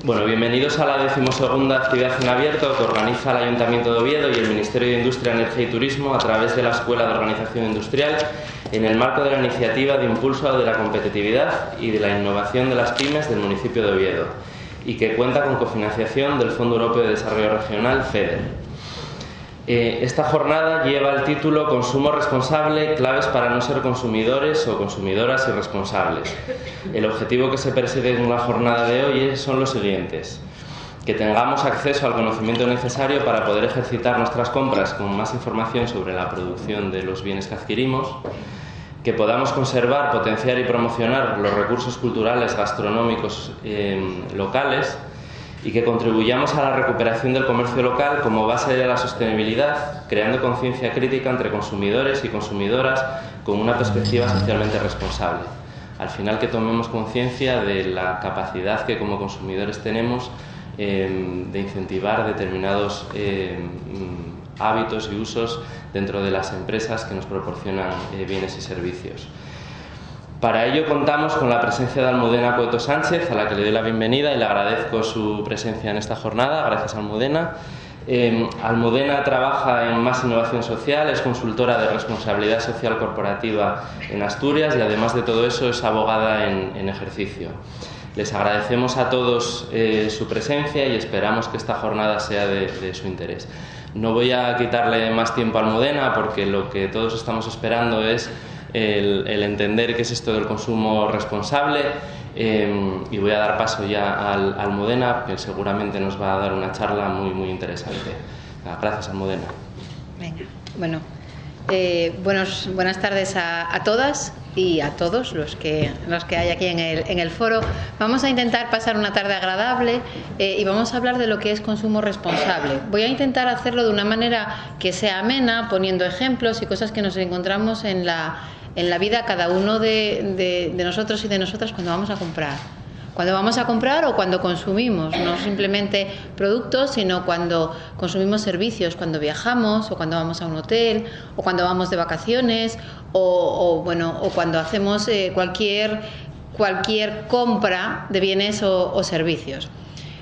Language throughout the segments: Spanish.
Bueno, bienvenidos a la 12ª actividad en abierto que organiza el Ayuntamiento de Oviedo y el Ministerio de Industria, Energía y Turismo a través de la Escuela de Organización Industrial en el marco de la iniciativa de impulso de la competitividad y de la innovación de las pymes del municipio de Oviedo y que cuenta con cofinanciación del Fondo Europeo de Desarrollo Regional, FEDER. Esta jornada lleva el título Consumo responsable, claves para no ser consumidores o consumidoras irresponsables. El objetivo que se persigue en la jornada de hoy son los siguientes: que tengamos acceso al conocimiento necesario para poder ejercitar nuestras compras con más información sobre la producción de los bienes que adquirimos, que podamos conservar, potenciar y promocionar los recursos culturales, gastronómicos locales, y que contribuyamos a la recuperación del comercio local como base de la sostenibilidad, creando conciencia crítica entre consumidores y consumidoras con una perspectiva socialmente responsable. Al final, que tomemos conciencia de la capacidad que como consumidores tenemos de incentivar determinados hábitos y usos dentro de las empresas que nos proporcionan bienes y servicios. Para ello contamos con la presencia de Almudena Cueto Sánchez, a la que le doy la bienvenida y le agradezco su presencia en esta jornada. Gracias, Almudena. Almudena trabaja en Más Innovación Social, es consultora de responsabilidad social corporativa en Asturias y además de todo eso es abogada en ejercicio. Les agradecemos a todos su presencia y esperamos que esta jornada sea de su interés. No voy a quitarle más tiempo a Almudena porque lo que todos estamos esperando es el entender qué es esto del consumo responsable, y voy a dar paso ya a Almudena, que seguramente nos va a dar una charla muy interesante. Gracias, Almudena. Venga, bueno, buenas tardes a todas y a todos los que hay aquí en el foro. Vamos a intentar pasar una tarde agradable y vamos a hablar de lo que es consumo responsable. Voy a intentar hacerlo de una manera que sea amena, poniendo ejemplos y cosas que nos encontramos en la vida cada uno de nosotros y de nosotras cuando vamos a comprar. Cuando vamos a comprar o cuando consumimos, no simplemente productos, sino cuando consumimos servicios, cuando viajamos o cuando vamos a un hotel o cuando vamos de vacaciones o cuando hacemos cualquier compra de bienes o servicios.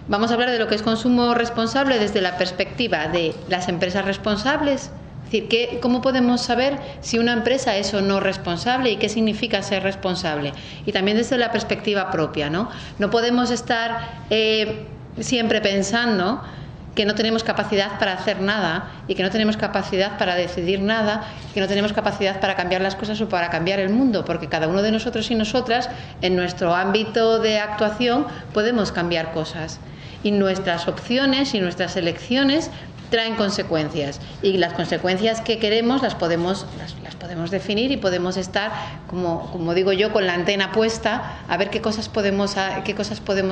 Vamos a hablar de lo que es consumo responsable desde la perspectiva de las empresas responsables. Es decir, ¿cómo podemos saber si una empresa es o no responsable y qué significa ser responsable? Y también desde la perspectiva propia, ¿no? No podemos estar siempre pensando que no tenemos capacidad para hacer nada y que no tenemos capacidad para decidir nada y que no tenemos capacidad para cambiar las cosas o para cambiar el mundo, porque cada uno de nosotros y nosotras en nuestro ámbito de actuación podemos cambiar cosas y nuestras opciones y nuestras elecciones traen consecuencias y las consecuencias que queremos las podemos definir y podemos estar, como digo yo, con la antena puesta a ver qué cosas podemos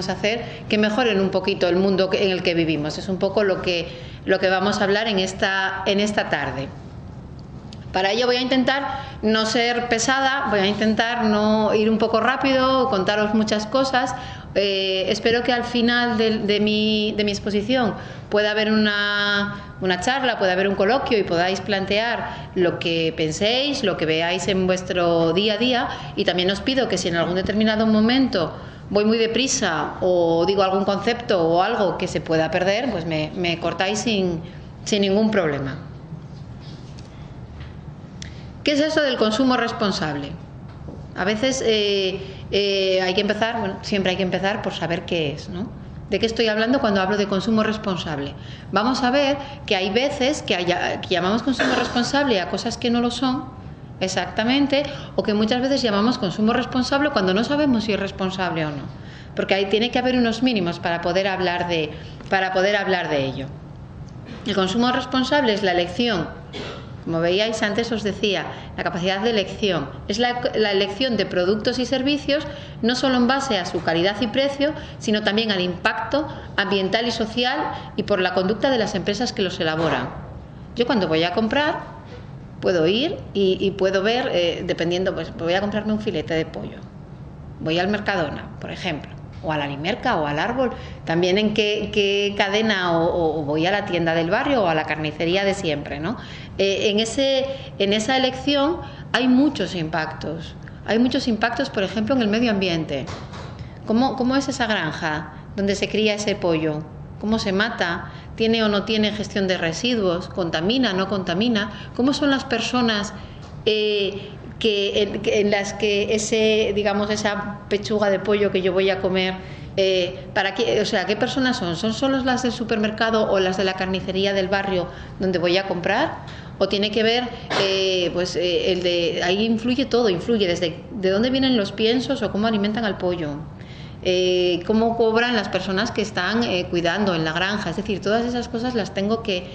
hacer que mejoren un poquito el mundo en el que vivimos. Es un poco lo que vamos a hablar en esta tarde. Para ello voy a intentar no ser pesada, voy a intentar no ir un poco rápido, contaros muchas cosas. Espero que al final de mi exposición pueda haber una charla, pueda haber un coloquio y podáis plantear lo que penséis, lo que veáis en vuestro día a día, y también os pido que si en algún determinado momento voy muy deprisa o digo algún concepto o algo que se pueda perder, pues me cortáis sin ningún problema. ¿Qué es eso del consumo responsable? A veces hay que empezar, siempre hay que empezar por saber qué es, ¿no? ¿De qué estoy hablando cuando hablo de consumo responsable? Vamos a ver que hay veces que llamamos consumo responsable a cosas que no lo son, exactamente, o que muchas veces llamamos consumo responsable cuando no sabemos si es responsable o no. Porque ahí tiene que haber unos mínimos para poder hablar de ello. El consumo responsable es la elección. Como veíais antes, os decía, la capacidad de elección. Es la elección de productos y servicios no solo en base a su calidad y precio, sino también al impacto ambiental y social y por la conducta de las empresas que los elaboran. Yo cuando voy a comprar puedo ir y puedo ver, dependiendo, pues voy a comprarme un filete de pollo. Voy al Mercadona, por ejemplo, o a la Limerca o al Árbol, también en qué cadena o voy a la tienda del barrio o a la carnicería de siempre, ¿no? En esa elección hay muchos impactos. Hay muchos impactos, por ejemplo, en el medio ambiente. ¿Cómo es esa granja? donde se cría ese pollo, cómo se mata, tiene o no tiene gestión de residuos, contamina, no contamina, cómo son las personas en las que esa pechuga de pollo que yo voy a comer, ¿qué personas son? ¿Son solo las del supermercado o las de la carnicería del barrio donde voy a comprar? ¿O tiene que ver, ahí influye todo, influye desde de dónde vienen los piensos o cómo alimentan al pollo? Cómo cobran las personas que están cuidando en la granja, es decir, todas esas cosas las tengo que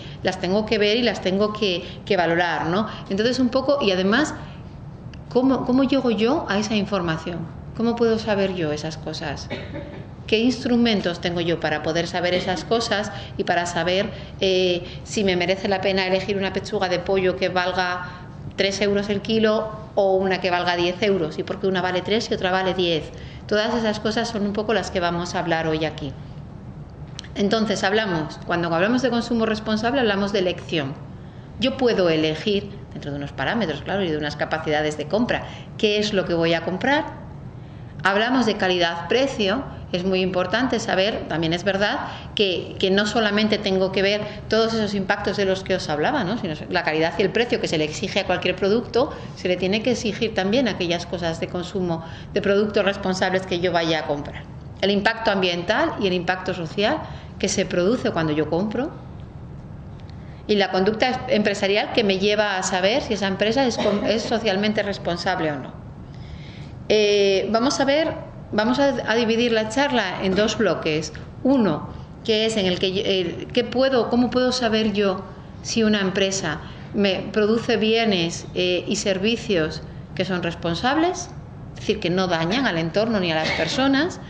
ver y las tengo que valorar, ¿no? Entonces un poco, y además, ¿cómo llego yo a esa información? ¿Cómo puedo saber yo esas cosas? ¿Qué instrumentos tengo yo para poder saber esas cosas y para saber si me merece la pena elegir una pechuga de pollo que valga 3 euros el kilo o una que valga 10 euros? ¿Y por qué una vale 3 y otra vale 10? Todas esas cosas son un poco las que vamos a hablar hoy aquí. Entonces, cuando hablamos de consumo responsable, hablamos de elección. Yo puedo elegir, dentro de unos parámetros, claro, y de unas capacidades de compra, qué es lo que voy a comprar. Hablamos de calidad-precio. Es muy importante saber, también es verdad, que no solamente tengo que ver todos esos impactos de los que os hablaba, ¿no? Sino la calidad y el precio que se le exige a cualquier producto, se le tiene que exigir también a aquellas cosas de consumo de productos responsables que yo vaya a comprar. El impacto ambiental y el impacto social que se produce cuando yo compro, y la conducta empresarial que me lleva a saber si esa empresa es socialmente responsable o no. Vamos a dividir la charla en 2 bloques. Uno, que es en el que cómo puedo saber yo si una empresa me produce bienes y servicios que son responsables, es decir, que no dañan al entorno ni a las personas.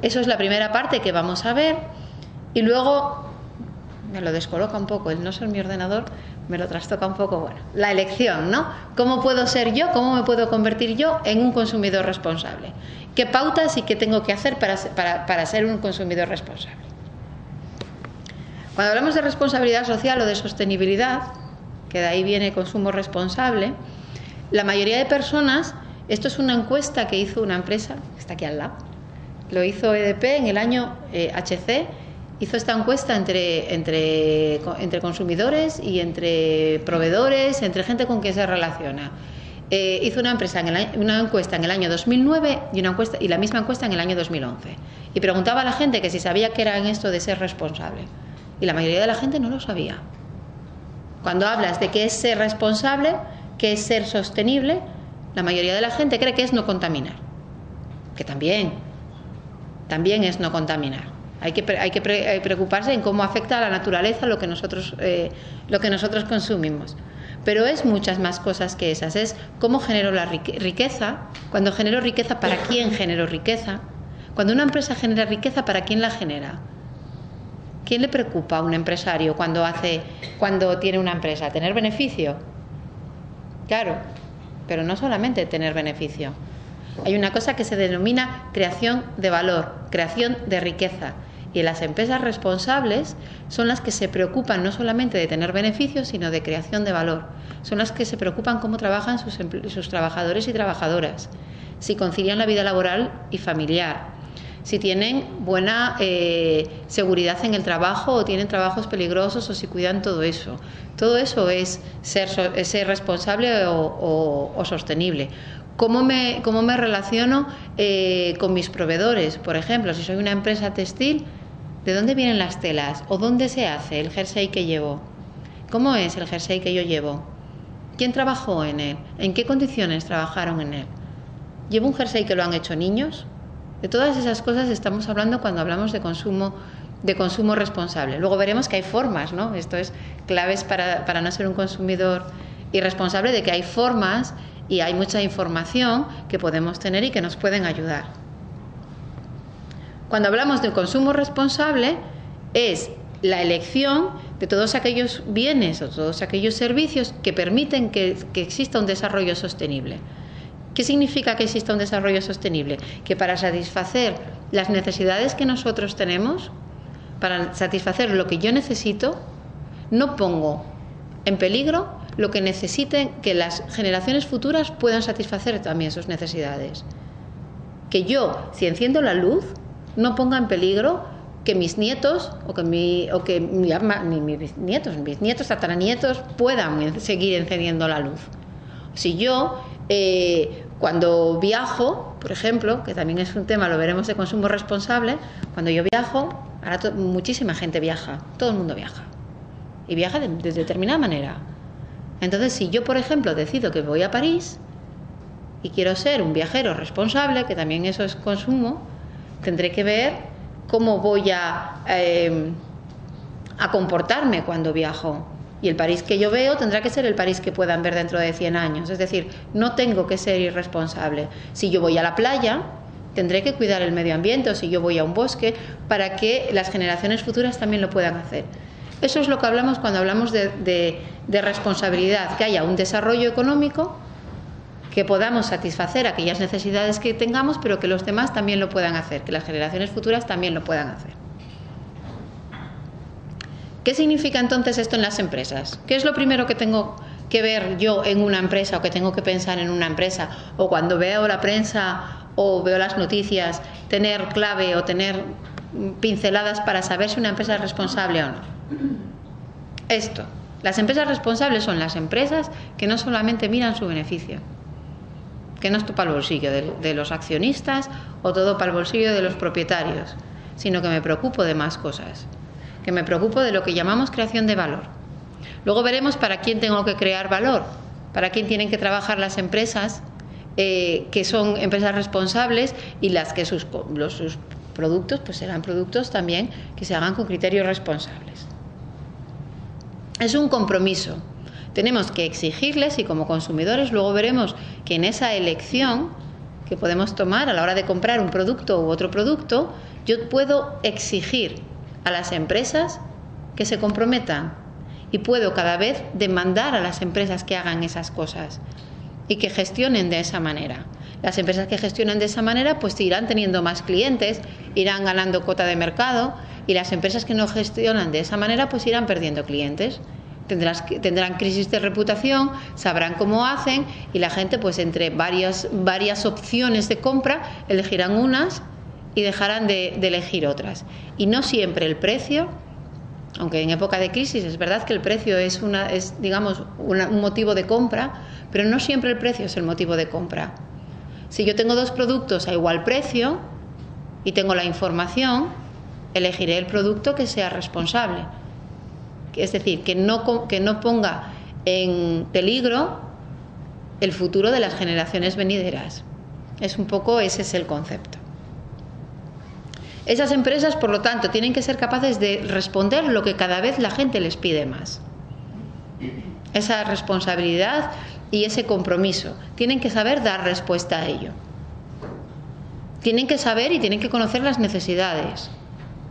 Eso es la primera parte que vamos a ver. Y luego me lo descoloca un poco, el no ser mi ordenador me lo trastoca un poco. Bueno, la elección, ¿no? ¿Cómo puedo ser yo? ¿Cómo me puedo convertir yo en un consumidor responsable? ¿Qué pautas y qué tengo que hacer para ser un consumidor responsable? Cuando hablamos de responsabilidad social o de sostenibilidad, que de ahí viene consumo responsable, la mayoría de personas, esto es una encuesta que hizo una empresa, que está aquí al lado, lo hizo EDP en el año HC, hizo esta encuesta entre consumidores y entre proveedores, entre gente con quien se relaciona. Hizo una encuesta en el año 2009 y la misma encuesta en el año 2011. Y preguntaba a la gente que si sabía qué era en esto de ser responsable. Y la mayoría de la gente no lo sabía. Cuando hablas de qué es ser responsable, qué es ser sostenible, la mayoría de la gente cree que es no contaminar. Que también es no contaminar. Hay que preocuparse en cómo afecta a la naturaleza lo que nosotros consumimos. Pero es muchas más cosas que esas. Es cómo genero la riqueza. Cuando genero riqueza, ¿para quién genero riqueza? Cuando una empresa genera riqueza, ¿para quién la genera? ¿Quién le preocupa a un empresario cuando tiene una empresa? ¿Tener beneficio? Claro, pero no solamente tener beneficio. Hay una cosa que se denomina creación de valor, creación de riqueza. Y las empresas responsables son las que se preocupan no solamente de tener beneficios, sino de creación de valor. Son las que se preocupan cómo trabajan sus trabajadores y trabajadoras, si concilian la vida laboral y familiar, si tienen buena seguridad en el trabajo o tienen trabajos peligrosos o si cuidan todo eso. Todo eso es ser responsable o sostenible. ¿Cómo me relaciono con mis proveedores? Por ejemplo, si soy una empresa textil, ¿de dónde vienen las telas? ¿O dónde se hace el jersey que llevo? ¿Cómo es el jersey que yo llevo? ¿Quién trabajó en él? ¿En qué condiciones trabajaron en él? ¿Llevo un jersey que lo han hecho niños? De todas esas cosas estamos hablando cuando hablamos de consumo responsable. Luego veremos que hay formas, ¿no? Esto es claves para no ser un consumidor irresponsable, de que hay formas y hay mucha información que podemos tener y que nos pueden ayudar. Cuando hablamos de consumo responsable, es la elección de todos aquellos bienes o todos aquellos servicios que permiten que exista un desarrollo sostenible. ¿Qué significa que exista un desarrollo sostenible? Que para satisfacer las necesidades que nosotros tenemos, para satisfacer lo que yo necesito, no pongo en peligro lo que necesiten que las generaciones futuras puedan satisfacer también sus necesidades. Que yo, si enciendo la luz, no ponga en peligro que mis nietos mis nietos, tataranietos puedan seguir encendiendo la luz. Si yo, cuando viajo, por ejemplo, que también es un tema, lo veremos, de consumo responsable, cuando yo viajo, ahora muchísima gente viaja, todo el mundo viaja, y viaja de determinada manera. Entonces, si yo, por ejemplo, decido que voy a París y quiero ser un viajero responsable, que también eso es consumo, tendré que ver cómo voy a comportarme cuando viajo. Y el París que yo veo tendrá que ser el París que puedan ver dentro de 100 años. Es decir, no tengo que ser irresponsable. Si yo voy a la playa, tendré que cuidar el medio ambiente, o si yo voy a un bosque, para que las generaciones futuras también lo puedan hacer. Eso es lo que hablamos cuando hablamos de responsabilidad, que haya un desarrollo económico, que podamos satisfacer aquellas necesidades que tengamos, pero que los demás también lo puedan hacer, que las generaciones futuras también lo puedan hacer. ¿Qué significa entonces esto en las empresas? ¿Qué es lo primero que tengo que ver yo en una empresa, o que tengo que pensar en una empresa, o cuando veo la prensa o veo las noticias, tener clave o tener pinceladas para saber si una empresa es responsable o no? Esto, las empresas responsables son las empresas que no solamente miran su beneficio, que no es todo para el bolsillo de los accionistas o todo para el bolsillo de los propietarios, sino que me preocupo de más cosas, que me preocupo de lo que llamamos creación de valor. Luego veremos para quién tengo que crear valor, para quién tienen que trabajar las empresas que son empresas responsables, y las que sus productos pues serán productos también que se hagan con criterios responsables. Es un compromiso. Tenemos que exigirles, y como consumidores luego veremos que en esa elección que podemos tomar a la hora de comprar un producto u otro producto, yo puedo exigir a las empresas que se comprometan, y puedo cada vez demandar a las empresas que hagan esas cosas y que gestionen de esa manera. Las empresas que gestionan de esa manera pues irán teniendo más clientes, irán ganando cuota de mercado, y las empresas que no gestionan de esa manera pues irán perdiendo clientes. Tendrán crisis de reputación, sabrán cómo hacen, y la gente pues entre varias opciones de compra elegirán unas y dejarán de elegir otras. Y no siempre el precio, aunque en época de crisis es verdad que el precio es digamos un motivo de compra, pero no siempre el precio es el motivo de compra. Si yo tengo dos productos a igual precio y tengo la información, elegiré el producto que sea responsable. Es decir, que no ponga en peligro el futuro de las generaciones venideras. Es un poco, ese es el concepto. Esas empresas, por lo tanto, tienen que ser capaces de responder lo que cada vez la gente les pide más. Esa responsabilidad y ese compromiso. Tienen que saber dar respuesta a ello. Tienen que saber y tienen que conocer las necesidades.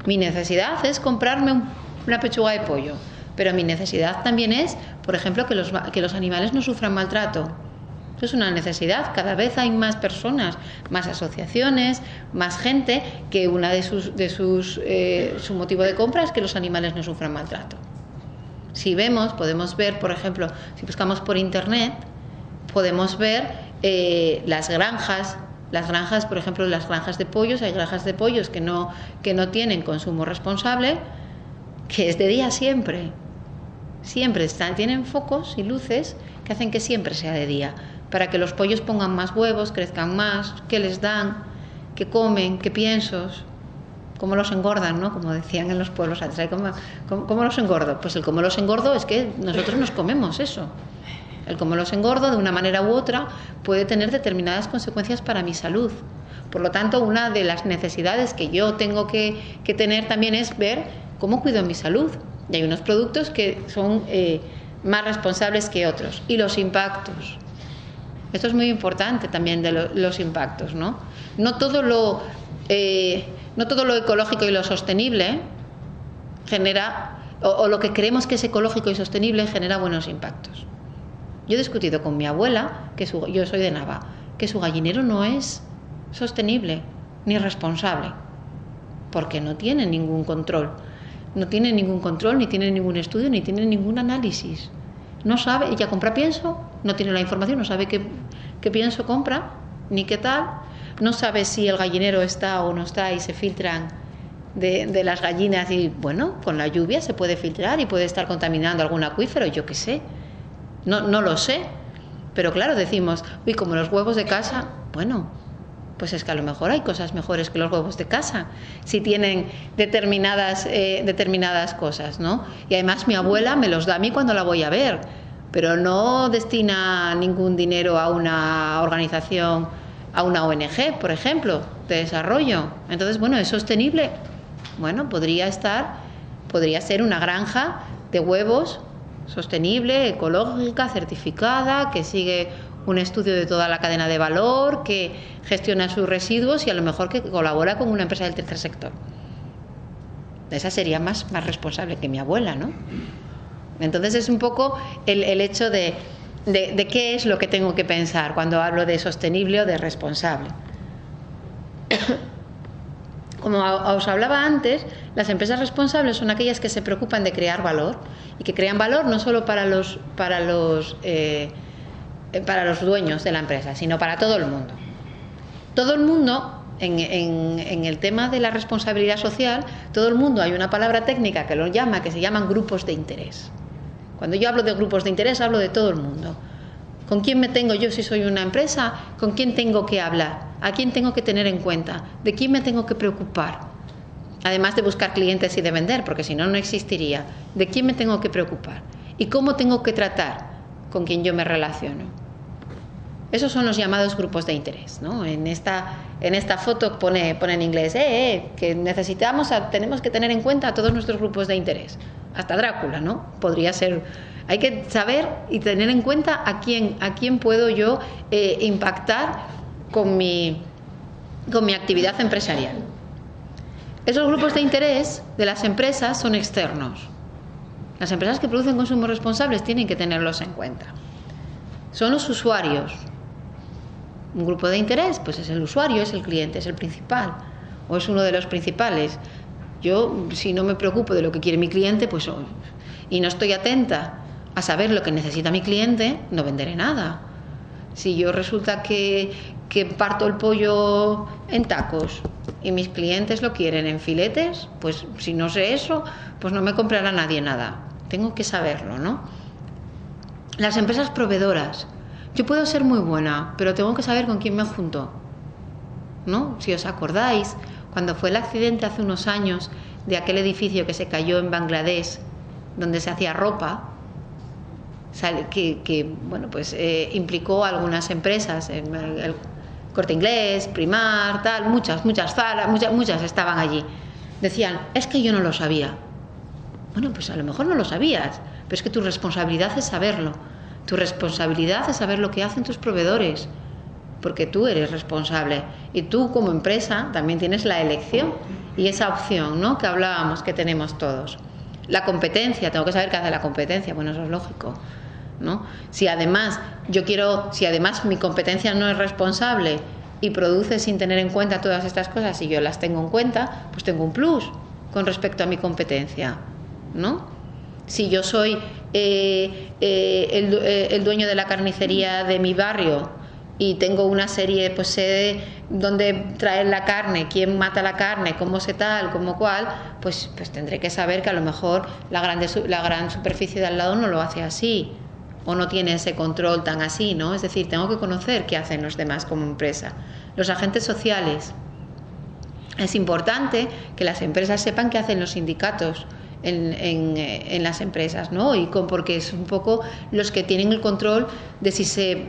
Mi necesidad es comprarme una pechuga de pollo, pero mi necesidad también es, por ejemplo, que los animales no sufran maltrato. Eso es una necesidad. Cada vez hay más personas, más asociaciones, más gente que una de su motivo de compra es que los animales no sufran maltrato. Si podemos ver, por ejemplo, si buscamos por internet, podemos ver las granjas, por ejemplo, las granjas de pollos. Hay granjas de pollos que no tienen consumo responsable, que es de día siempre. Tienen focos y luces que hacen que siempre sea de día, para que los pollos pongan más huevos, crezcan más, qué les dan, qué comen, qué piensos, cómo los engordan, ¿no? Como decían en los pueblos antes, ¿cómo los engordo? Pues el cómo los engordo es que nosotros nos comemos eso. El cómo los engordo de una manera u otra puede tener determinadas consecuencias para mi salud. Por lo tanto, una de las necesidades que yo tengo que tener también es ver cómo cuido mi salud. Y hay unos productos que son más responsables que otros. Y los impactos. Esto es muy importante también, de los impactos, ¿no? No todo lo ecológico y lo sostenible genera, o lo que creemos que es ecológico y sostenible genera buenos impactos. Yo he discutido con mi abuela, yo soy de Nava, que su gallinero no es sostenible ni responsable, porque no tiene ningún control. No tiene ningún control, ni tiene ningún estudio, ni tiene ningún análisis. No sabe, ella compra pienso, no tiene la información, no sabe qué pienso compra, ni qué tal. no sabes si el gallinero está o no está y se filtran de las gallinas y bueno, con la lluvia se puede filtrar y puede estar contaminando algún acuífero, yo qué sé, no lo sé, pero claro, decimos, uy, como los huevos de casa, bueno, pues es que a lo mejor hay cosas mejores que los huevos de casa, si tienen determinadas cosas, ¿no? Y además mi abuela me los da a mí cuando la voy a ver, pero no destina ningún dinero a una organización, a una ONG, por ejemplo, de desarrollo. Entonces, bueno, es sostenible. Bueno, podría ser una granja de huevos sostenible, ecológica, certificada, que sigue un estudio de toda la cadena de valor, que gestiona sus residuos y a lo mejor que colabora con una empresa del tercer sector. Esa sería más responsable que mi abuela, ¿no? Entonces es un poco el hecho de qué es lo que tengo que pensar cuando hablo de sostenible o de responsable. Como os hablaba antes, las empresas responsables son aquellas que se preocupan de crear valor y que crean valor no solo para los dueños de la empresa, sino para todo el mundo. Todo el mundo, en el tema de la responsabilidad social, todo el mundo, hay una palabra técnica que se llaman grupos de interés. Cuando yo hablo de grupos de interés, hablo de todo el mundo. ¿Con quién me tengo yo si soy una empresa? ¿Con quién tengo que hablar? ¿A quién tengo que tener en cuenta? ¿De quién me tengo que preocupar? Además de buscar clientes y de vender, porque si no, no existiría. ¿De quién me tengo que preocupar? ¿Y cómo tengo que tratar con quien yo me relaciono? Esos son los llamados grupos de interés, ¿no? En esta foto pone en inglés, que tenemos que tener en cuenta a todos nuestros grupos de interés. Hasta Drácula, ¿no? Podría ser. Hay que saber y tener en cuenta a quién puedo yo impactar con mi actividad empresarial. Esos grupos de interés de las empresas son externos. Las empresas que producen consumos responsables tienen que tenerlos en cuenta. Son los usuarios. Un grupo de interés, pues es el usuario, es el cliente, es el principal, o es uno de los principales. Yo, si no me preocupo de lo que quiere mi cliente, pues y no estoy atenta a saber lo que necesita mi cliente, no venderé nada. Si yo resulta que parto el pollo en tacos y mis clientes lo quieren en filetes, pues si no sé eso, pues no me comprará nadie nada. Tengo que saberlo, ¿no? Las empresas proveedoras. Yo puedo ser muy buena, pero tengo que saber con quién me junto, ¿no? Si os acordáis, cuando fue el accidente hace unos años de aquel edificio que se cayó en Bangladesh, donde se hacía ropa, que implicó a algunas empresas, el Corte Inglés, Primar, tal, muchas estaban allí. Decían, es que yo no lo sabía. Bueno, pues a lo mejor no lo sabías, pero es que tu responsabilidad es saberlo. Tu responsabilidad es saber lo que hacen tus proveedores, porque tú eres responsable y tú como empresa también tienes la elección y esa opción, ¿no?, que hablábamos que tenemos todos. La competencia, tengo que saber qué hace la competencia, bueno, eso es lógico, ¿no? Si además mi competencia no es responsable y produce sin tener en cuenta todas estas cosas y yo las tengo en cuenta, pues tengo un plus con respecto a mi competencia, ¿no? Si yo soy el dueño de la carnicería de mi barrio y tengo una serie, pues sé dónde traer la carne, quién mata la carne, cómo se tal, cómo cual, pues tendré que saber que a lo mejor la gran superficie de al lado no lo hace así o no tiene ese control tan así, ¿no? Es decir, tengo que conocer qué hacen los demás como empresa. Los agentes sociales. Es importante que las empresas sepan qué hacen los sindicatos en las empresas, ¿no? Porque es un poco los que tienen el control de si se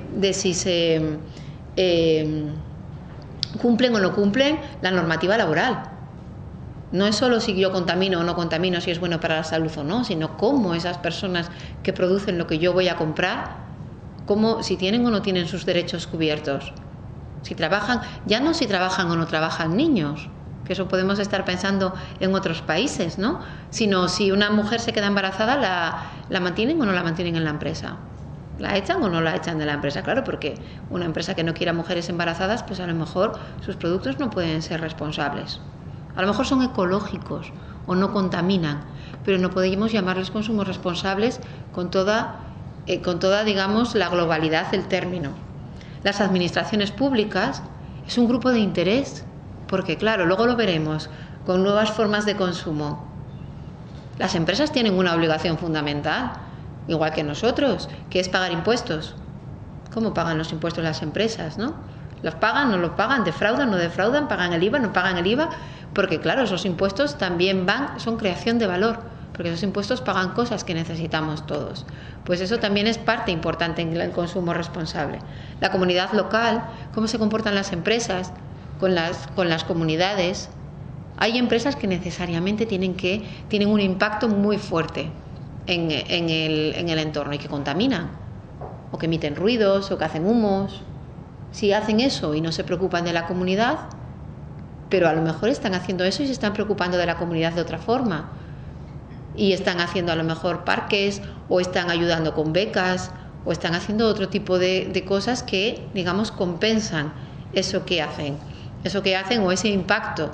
cumplen o no cumplen la normativa laboral. No es solo si yo contamino o no contamino, si es bueno para la salud o no, sino cómo esas personas que producen lo que yo voy a comprar, si tienen o no tienen sus derechos cubiertos. Si trabajan, ya no si trabajan o no trabajan niños, que eso podemos estar pensando en otros países, ¿no? Sino si una mujer se queda embarazada, ¿la mantienen o no la mantienen en la empresa? ¿La echan o no la echan de la empresa? Claro, porque una empresa que no quiera mujeres embarazadas, pues a lo mejor sus productos no pueden ser responsables. A lo mejor son ecológicos o no contaminan, pero no podemos llamarles consumos responsables con toda, digamos, la globalidad del término. Las administraciones públicas, Es un grupo de interés, porque claro, luego lo veremos con nuevas formas de consumo. Las empresas tienen una obligación fundamental, igual que nosotros, que es pagar impuestos. ¿Cómo pagan los impuestos las empresas, no? ¿Los pagan, no los pagan? ¿Defraudan, no defraudan? ¿Pagan el IVA, no pagan el IVA? Porque claro, esos impuestos también son creación de valor, porque esos impuestos pagan cosas que necesitamos todos. Pues eso también es parte importante en el consumo responsable. La comunidad local, cómo se comportan las empresas con las comunidades. Hay empresas que necesariamente tienen un impacto muy fuerte en el entorno y que contaminan, o que emiten ruidos, o que hacen humos. Si hacen eso y no se preocupan de la comunidad, pero a lo mejor están haciendo eso y se están preocupando de la comunidad de otra forma, y están haciendo a lo mejor parques, o están ayudando con becas, o están haciendo otro tipo de cosas que, digamos, compensan eso que hacen o ese impacto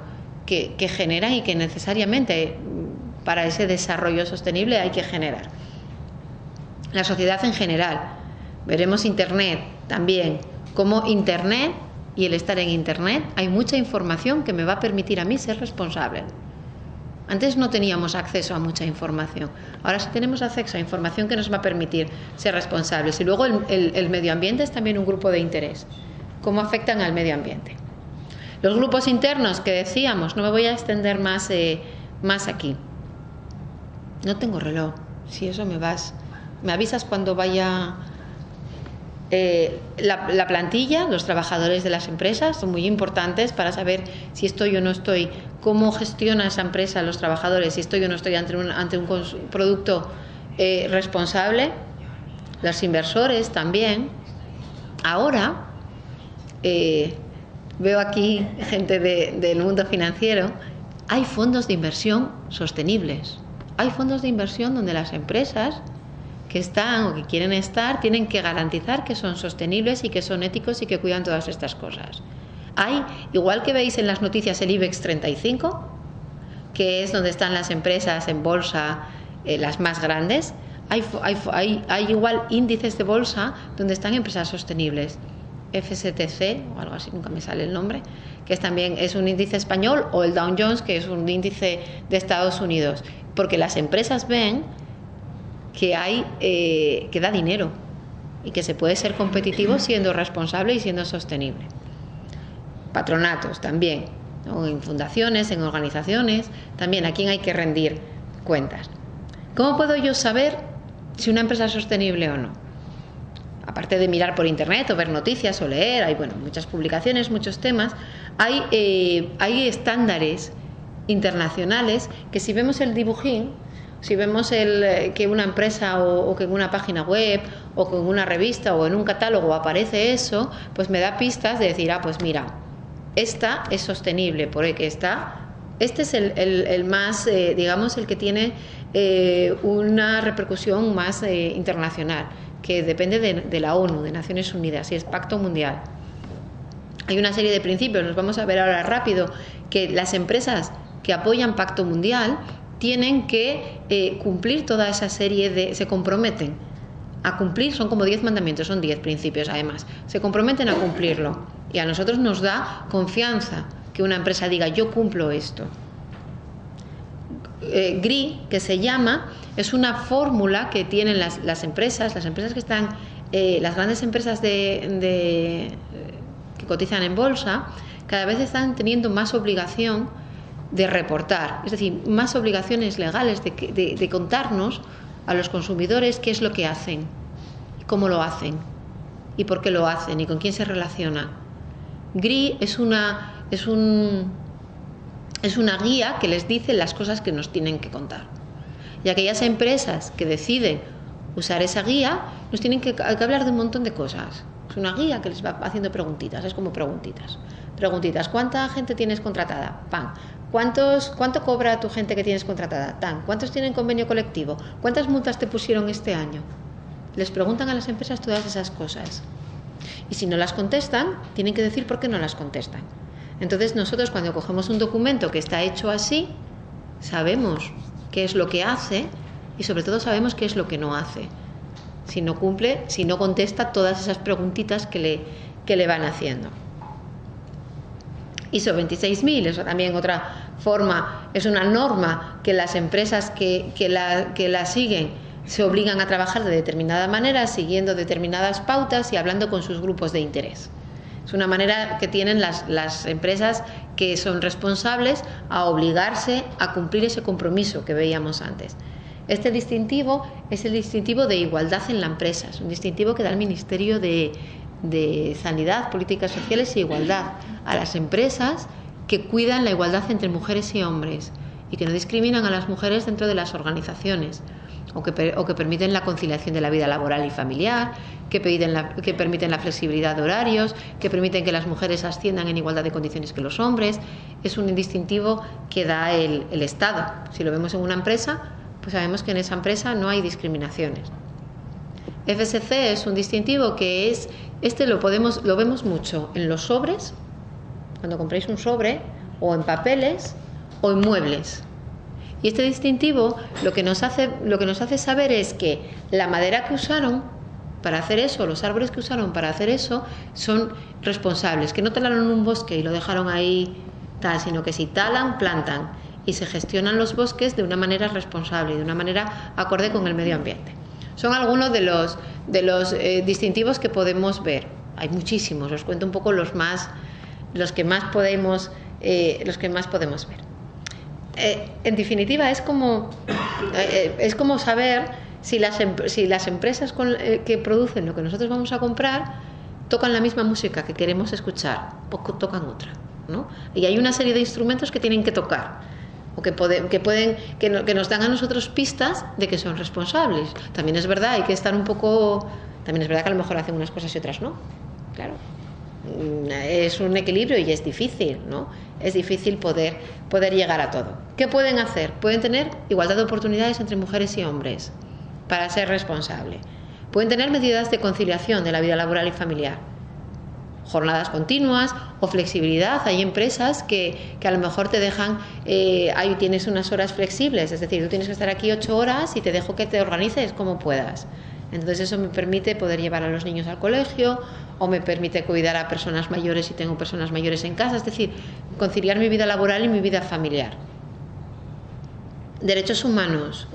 que generan y que necesariamente para ese desarrollo sostenible hay que generar. La sociedad en general. Veremos Internet también, como Internet y el estar en Internet, hay mucha información que me va a permitir a mí ser responsable. Antes no teníamos acceso a mucha información, ahora sí tenemos acceso a información que nos va a permitir ser responsables. Y luego el medio ambiente es también un grupo de interés. ¿Cómo afectan al medio ambiente? Los grupos internos que decíamos, no me voy a extender más aquí. No tengo reloj, si eso me avisas cuando vaya. La plantilla, los trabajadores de las empresas son muy importantes para saber si estoy o no estoy, cómo gestiona esa empresa los trabajadores, si estoy o no estoy ante un producto responsable. Los inversores también. Ahora veo aquí gente del mundo financiero. Hay fondos de inversión sostenibles. Hay fondos de inversión donde las empresas que están o que quieren estar tienen que garantizar que son sostenibles y que son éticos y que cuidan todas estas cosas. Hay, igual que veis en las noticias, el IBEX 35, que es donde están las empresas en bolsa, las más grandes. Hay igual índices de bolsa donde están empresas sostenibles. FSTC o algo así, nunca me sale el nombre, que también es un índice español, o el Dow Jones, que es un índice de Estados Unidos, porque las empresas ven que da dinero y que se puede ser competitivo siendo responsable y siendo sostenible. Patronatos también, ¿no? En fundaciones, en organizaciones, también a quién hay que rendir cuentas. ¿Cómo puedo yo saber si una empresa es sostenible o no? Aparte de mirar por internet o ver noticias o leer, hay muchas publicaciones, muchos temas, hay estándares internacionales que, si vemos el dibujín, si vemos que una empresa o que en una página web o que en una revista o en un catálogo aparece eso, pues me da pistas de decir, pues mira, esta es sostenible, porque este es el más, digamos, el que tiene una repercusión más internacional, que depende de la ONU, de Naciones Unidas, y es Pacto Mundial. Hay una serie de principios, los vamos a ver ahora rápido, que las empresas que apoyan Pacto Mundial tienen que cumplir toda esa serie se comprometen a cumplir, son como 10 mandamientos, son 10 principios además, se comprometen a cumplirlo, y a nosotros nos da confianza que una empresa diga, yo cumplo esto. GRI, que se llama, es una fórmula que tienen las empresas que están, las grandes empresas que cotizan en bolsa, cada vez están teniendo más obligación de reportar, es decir, más obligaciones legales de contarnos a los consumidores qué es lo que hacen, cómo lo hacen y por qué lo hacen y con quién se relacionan. GRI es una guía que les dice las cosas que nos tienen que contar. Y aquellas empresas que deciden usar esa guía nos tienen que hablar de un montón de cosas. Es una guía que les va haciendo preguntitas, es como preguntitas. ¿Cuánta gente tienes contratada? ¡Pam! ¿Cuánto cobra tu gente que tienes contratada? ¡Tan! ¿Cuántos tienen convenio colectivo? ¿Cuántas multas te pusieron este año? Les preguntan a las empresas todas esas cosas. Y si no las contestan, tienen que decir por qué no las contestan. Entonces nosotros, cuando cogemos un documento que está hecho así, sabemos qué es lo que hace y sobre todo sabemos qué es lo que no hace. Si no cumple, si no contesta todas esas preguntitas que le van haciendo. ISO 26000, eso también otra forma, es una norma que las empresas que la siguen se obligan a trabajar de determinada manera, siguiendo determinadas pautas y hablando con sus grupos de interés. Es una manera que tienen las empresas que son responsables a obligarse a cumplir ese compromiso que veíamos antes. Este distintivo es el distintivo de igualdad en la empresa, es un distintivo que da el Ministerio de Sanidad, Políticas Sociales e Igualdad a las empresas que cuidan la igualdad entre mujeres y hombres y que no discriminan a las mujeres dentro de las organizaciones o que permiten la conciliación de la vida laboral y familiar, que permiten la flexibilidad de horarios, que permiten que las mujeres asciendan en igualdad de condiciones que los hombres. Es un distintivo que da el Estado. Si lo vemos en una empresa, pues sabemos que en esa empresa no hay discriminaciones. FSC es un distintivo que es, lo vemos mucho en los sobres, cuando compráis un sobre, o en papeles, o en muebles. Y este distintivo lo que nos hace saber es que la madera que usaron para hacer eso, los árboles que usaron para hacer eso, son responsables, que no talaron un bosque y lo dejaron ahí tal, sino que si talan, plantan y se gestionan los bosques de una manera responsable y de una manera acorde con el medio ambiente. Son algunos de los distintivos que podemos ver. Hay muchísimos, os cuento un poco los que más podemos ver. En definitiva, es como saber si las empresas que producen lo que nosotros vamos a comprar tocan la misma música que queremos escuchar o tocan otra, ¿no? Y hay una serie de instrumentos que tienen que tocar o que nos dan a nosotros pistas de que son responsables. También es verdad, hay que estar un poco. También es verdad que a lo mejor hacen unas cosas y otras no. Claro. Es un equilibrio y es difícil, ¿no? Es difícil poder llegar a todo. ¿Qué pueden hacer? Pueden tener igualdad de oportunidades entre mujeres y hombres para ser responsable. Pueden tener medidas de conciliación de la vida laboral y familiar, jornadas continuas o flexibilidad. Hay empresas que a lo mejor te dejan, ahí tienes unas horas flexibles, es decir, tú tienes que estar aquí 8 horas y te dejo que te organices como puedas. Entonces eso me permite poder llevar a los niños al colegio o me permite cuidar a personas mayores si tengo personas mayores en casa, es decir, conciliar mi vida laboral y mi vida familiar. Derechos humanos.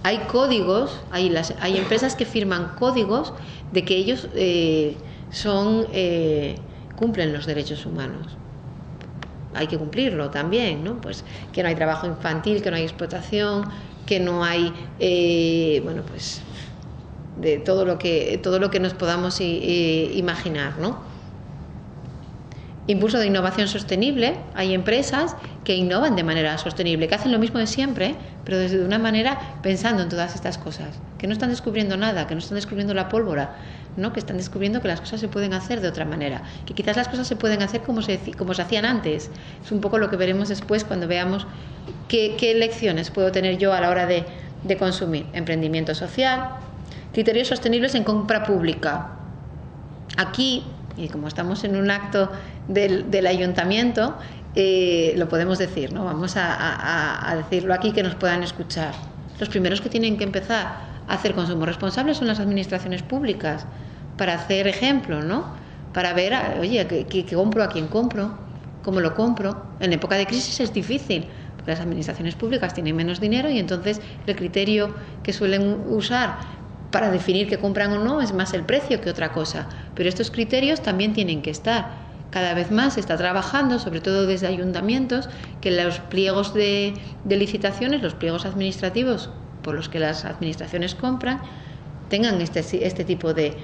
Hay códigos, hay empresas que firman códigos de que ellos cumplen los derechos humanos. Hay que cumplirlo también, ¿no? Pues que no hay trabajo infantil, que no hay explotación, que no hay, de todo lo que nos podamos imaginar, ¿no? Impulso de innovación sostenible. Hay empresas que innovan de manera sostenible, que hacen lo mismo de siempre, pero desde una manera pensando en todas estas cosas, que no están descubriendo nada, que no están descubriendo la pólvora, ¿no? Que están descubriendo que las cosas se pueden hacer de otra manera, que quizás las cosas se pueden hacer como se hacían antes. Es un poco lo que veremos después cuando veamos qué lecciones puedo tener yo a la hora de consumir. Emprendimiento social. Criterios sostenibles en compra pública. Aquí, y como estamos en un acto del ayuntamiento, lo podemos decir, ¿no? Vamos a decirlo aquí que nos puedan escuchar. Los primeros que tienen que empezar a hacer consumo responsable son las administraciones públicas, para hacer ejemplo, ¿no? Para ver, oye, ¿qué compro? ¿A quién compro? ¿Cómo lo compro? En época de crisis es difícil, porque las administraciones públicas tienen menos dinero y entonces el criterio que suelen usar para definir que compran o no es más el precio que otra cosa. Pero estos criterios también tienen que estar. Cada vez más se está trabajando, sobre todo desde ayuntamientos, que los pliegos de licitaciones, los pliegos administrativos por los que las administraciones compran, tengan este tipo de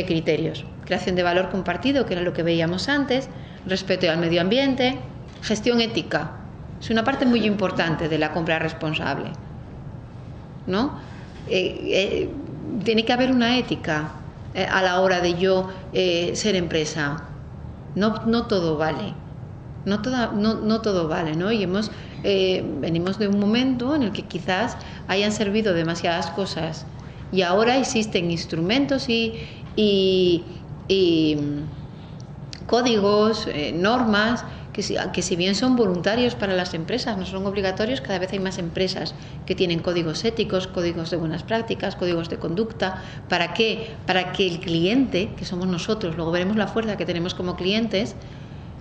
criterios. Creación de valor compartido, que era lo que veíamos antes, respeto al medio ambiente, gestión ética. Es una parte muy importante de la compra responsable, ¿no? Tiene que haber una ética a la hora de yo ser empresa. No todo vale. No todo vale, ¿no? Y venimos de un momento en el que quizás hayan servido demasiadas cosas y ahora existen instrumentos y códigos, normas que si bien son voluntarios para las empresas, no son obligatorios, cada vez hay más empresas que tienen códigos éticos, códigos de buenas prácticas, códigos de conducta. ¿Para qué? Para que el cliente, que somos nosotros, luego veremos la fuerza que tenemos como clientes,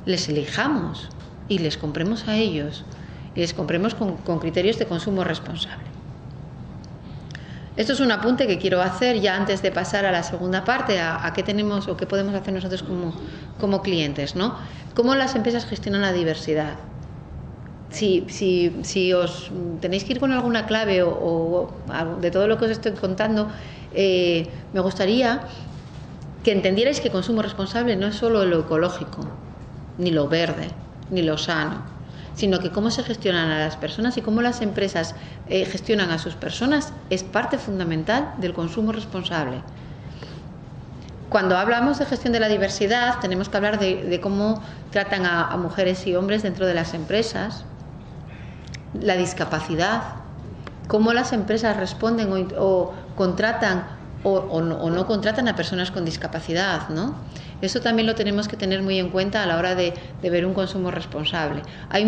les elijamos. y les compremos a ellos, y les compremos con criterios de consumo responsable. Esto es un apunte que quiero hacer ya antes de pasar a la segunda parte, a qué tenemos o qué podemos hacer nosotros como clientes, ¿no? ¿Cómo las empresas gestionan la diversidad? Si os tenéis que ir con alguna clave o de todo lo que os estoy contando, me gustaría que entendierais que consumo responsable no es solo lo ecológico, ni lo verde, ni lo sano, sino que cómo se gestionan a las personas y cómo las empresas gestionan a sus personas es parte fundamental del consumo responsable. Cuando hablamos de gestión de la diversidad, tenemos que hablar de cómo tratan a mujeres y hombres dentro de las empresas, la discapacidad, cómo las empresas responden o contratan o no contratan a personas con discapacidad, ¿no? Eso también lo tenemos que tener muy en cuenta a la hora de ver un consumo responsable. Hay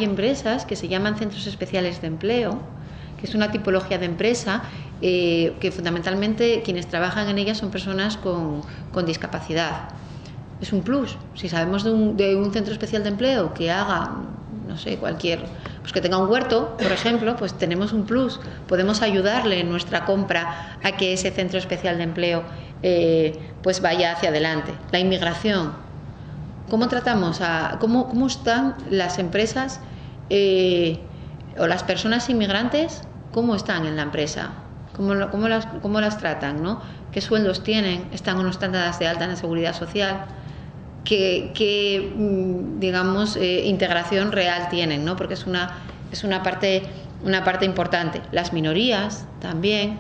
empresas que se llaman centros especiales de empleo, que es una tipología de empresa que fundamentalmente quienes trabajan en ellas son personas con discapacidad. Es un plus. Si sabemos de un centro especial de empleo que haga, no sé, pues que tenga un huerto, por ejemplo, pues tenemos un plus. Podemos ayudarle en nuestra compra a que ese centro especial de empleo pues vaya hacia adelante. La inmigración. ¿Cómo tratamos cómo están las empresas o las personas inmigrantes? ¿Cómo están en la empresa? ¿Cómo las tratan, ¿no? ¿Qué sueldos tienen? ¿Están o no están dadas de alta en la seguridad social? ¿Qué digamos, integración real tienen, ¿no? Porque es una parte importante. Las minorías también,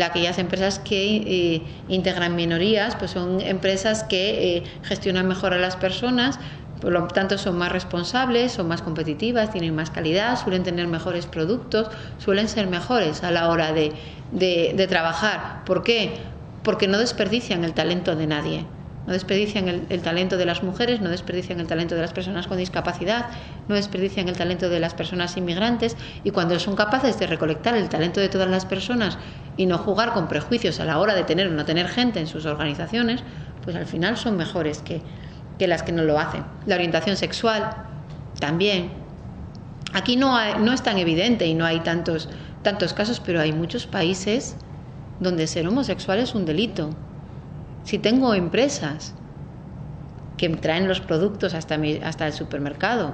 aquellas empresas que integran minorías, pues son empresas que gestionan mejor a las personas, por lo tanto son más responsables, son más competitivas, tienen más calidad, suelen tener mejores productos, suelen ser mejores a la hora de trabajar. ¿Por qué? Porque no desperdician el talento de nadie. No desperdician el talento de las mujeres, no desperdician el talento de las personas con discapacidad, no desperdician el talento de las personas inmigrantes, y cuando son capaces de recolectar el talento de todas las personas y no jugar con prejuicios a la hora de tener o no tener gente en sus organizaciones, pues al final son mejores que las que no lo hacen. La orientación sexual también. Aquí no es tan evidente y no hay tantos casos, pero hay muchos países donde ser homosexual es un delito. Si tengo empresas que traen los productos hasta el supermercado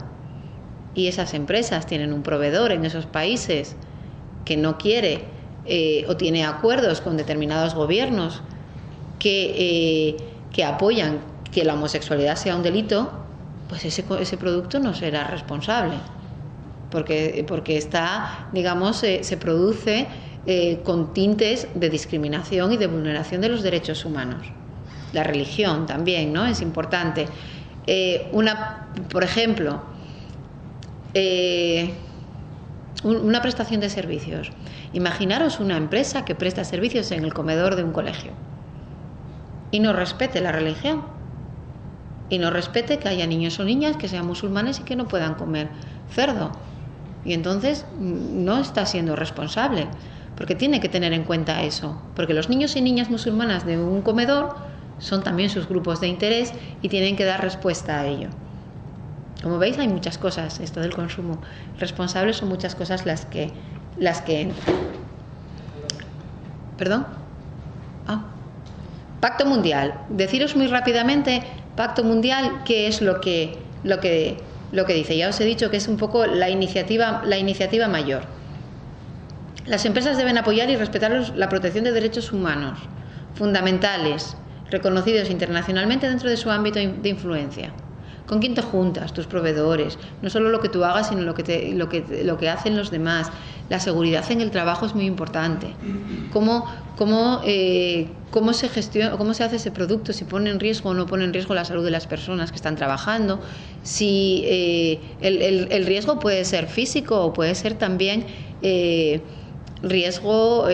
y esas empresas tienen un proveedor en esos países que no quiere o tiene acuerdos con determinados gobiernos que apoyan que la homosexualidad sea un delito, pues ese producto no será responsable, porque está, digamos, se produce con tintes de discriminación y de vulneración de los derechos humanos. La religión también, ¿no? Es importante. Por ejemplo, una prestación de servicios. Imaginaros una empresa que presta servicios en el comedor de un colegio y no respete la religión y no respete que haya niños o niñas que sean musulmanes y que no puedan comer cerdo. Y entonces no está siendo responsable, porque tiene que tener en cuenta eso, porque los niños y niñas musulmanas de un comedor son también sus grupos de interés y tienen que dar respuesta a ello. Como veis, hay muchas cosas. Esto del consumo responsable son muchas cosas las que entran. ¿Perdón? Pacto Mundial. Deciros muy rápidamente, Pacto Mundial, ¿qué es lo que dice? Ya os he dicho que es un poco la iniciativa mayor. Las empresas deben apoyar y respetar la protección de derechos humanos fundamentales, reconocidos internacionalmente dentro de su ámbito de influencia. ¿Con quién te juntas? Tus proveedores. No solo lo que tú hagas, sino lo que hacen los demás. La seguridad en el trabajo es muy importante. ¿Cómo se gestiona, cómo se hace ese producto? Si pone en riesgo o no pone en riesgo la salud de las personas que están trabajando. Si el riesgo puede ser físico o puede ser también riesgo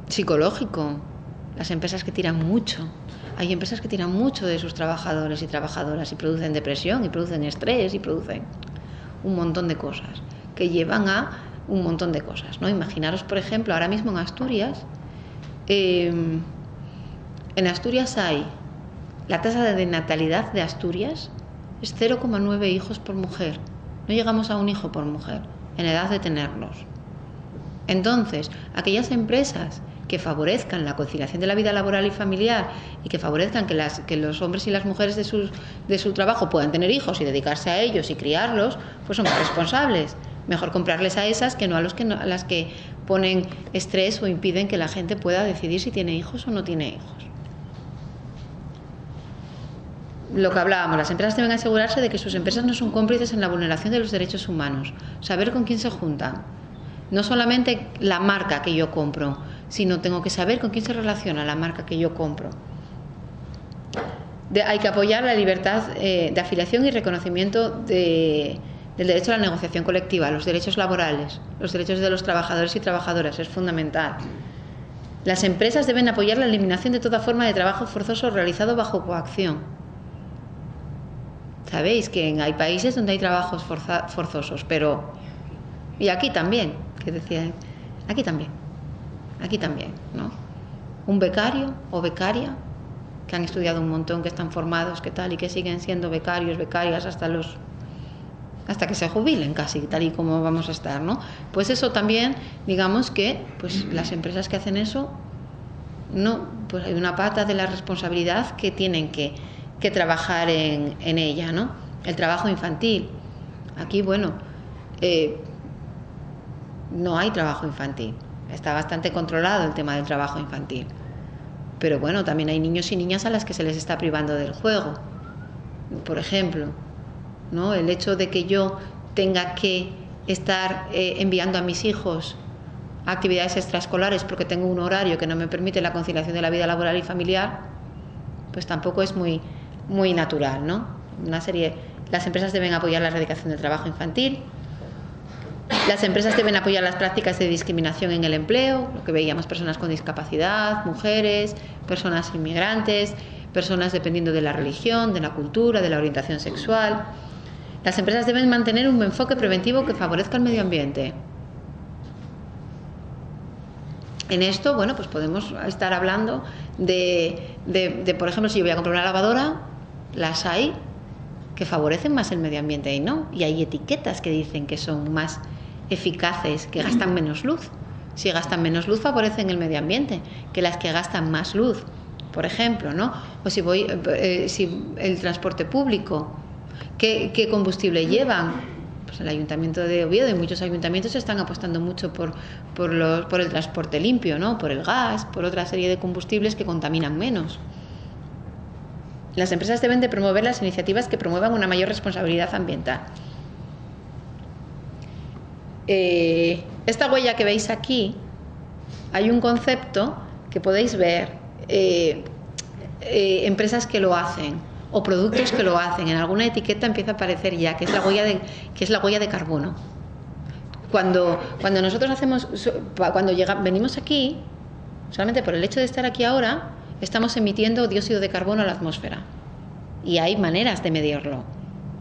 psicológico. Las empresas que tiran mucho. Hay empresas que tiran mucho de sus trabajadores y trabajadoras y producen depresión y producen estrés y producen un montón de cosas que llevan a un montón de cosas, ¿no? Imaginaros, por ejemplo, ahora mismo en Asturias, hay la tasa de natalidad de Asturias es 0,9 hijos por mujer. No llegamos a un hijo por mujer en edad de tenerlos. Entonces, aquellas empresas que favorezcan la conciliación de la vida laboral y familiar y que favorezcan que los hombres y las mujeres de su trabajo puedan tener hijos y dedicarse a ellos y criarlos, pues son más responsables. Mejor comprarles a esas que no a las que ponen estrés o impiden que la gente pueda decidir si tiene hijos o no tiene hijos. Lo que hablábamos, las empresas deben asegurarse de que sus empresas no son cómplices en la vulneración de los derechos humanos, saber con quién se juntan. No solamente la marca que yo compro, sino tengo que saber con quién se relaciona la marca que yo compro. Hay que apoyar la libertad de afiliación y reconocimiento del derecho a la negociación colectiva, los derechos laborales, los derechos de los trabajadores y trabajadoras, es fundamental. Las empresas deben apoyar la eliminación de toda forma de trabajo forzoso realizado bajo coacción. Sabéis que hay países donde hay trabajos forzosos, pero... Y aquí también, que decía, aquí también, ¿no? Un becario o becaria que han estudiado un montón, que están formados, que tal, y que siguen siendo becarios, becarias hasta que se jubilen casi, tal y como vamos a estar, ¿no? Pues eso también, digamos que pues las empresas que hacen eso, no, pues hay una pata de la responsabilidad que tienen que trabajar en ella, ¿no? El trabajo infantil. Aquí, bueno, no hay trabajo infantil. Está bastante controlado el tema del trabajo infantil. Pero bueno, también hay niños y niñas a las que se les está privando del juego. Por ejemplo, ¿no? El hecho de que yo tenga que estar enviando a mis hijos a actividades extraescolares porque tengo un horario que no me permite la conciliación de la vida laboral y familiar, pues tampoco es muy natural, ¿no? Las empresas deben apoyar la erradicación del trabajo infantil. Las empresas deben apoyar las prácticas de discriminación en el empleo, lo que veíamos, personas con discapacidad, mujeres, personas inmigrantes, personas dependiendo de la religión, de la cultura, de la orientación sexual. Las empresas deben mantener un enfoque preventivo que favorezca el medio ambiente. En esto, bueno, pues podemos estar hablando de, por ejemplo, si yo voy a comprar una lavadora, las hay que favorecen más el medio ambiente y no. Y hay etiquetas que dicen que son más eficaces, que gastan menos luz. Si gastan menos luz, favorecen el medio ambiente que las que gastan más luz, por ejemplo, ¿no? O si el transporte público, ¿qué combustible llevan? Pues el Ayuntamiento de Oviedo y muchos ayuntamientos están apostando mucho por el transporte limpio, ¿no? Por el gas, por otra serie de combustibles que contaminan menos. Las empresas deben de promover las iniciativas que promuevan una mayor responsabilidad ambiental. Esta huella que veis aquí, hay un concepto que podéis ver, empresas que lo hacen o productos que lo hacen. En alguna etiqueta empieza a aparecer ya, que es la huella de carbono. Cuando nosotros venimos aquí, solamente por el hecho de estar aquí ahora, estamos emitiendo dióxido de carbono a la atmósfera. Y hay maneras de medirlo.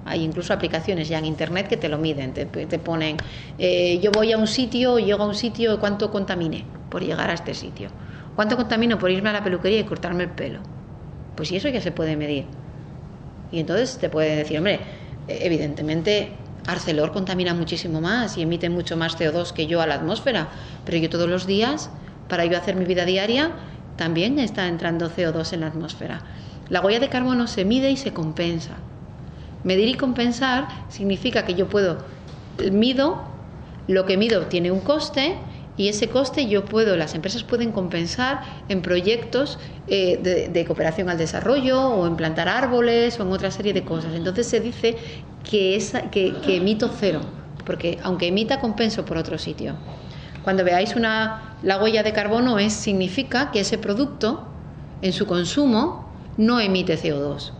Hay incluso aplicaciones ya en internet que te lo miden, te ponen, yo voy a un sitio, llego a un sitio, ¿cuánto contaminé por llegar a este sitio? ¿Cuánto contamino por irme a la peluquería y cortarme el pelo? Pues sí, eso ya se puede medir. Y entonces te puede decir, hombre, evidentemente Arcelor contamina muchísimo más y emite mucho más CO2 que yo a la atmósfera, pero yo todos los días, para yo hacer mi vida diaria, también está entrando CO2 en la atmósfera. La huella de carbono se mide y se compensa. Medir y compensar significa que yo mido, lo que mido tiene un coste y ese coste las empresas pueden compensar en proyectos de cooperación al desarrollo o en plantar árboles o en otra serie de cosas. Entonces se dice que emito cero, porque aunque emita compenso por otro sitio. Cuando veáis la huella de carbono significa que ese producto en su consumo no emite CO2.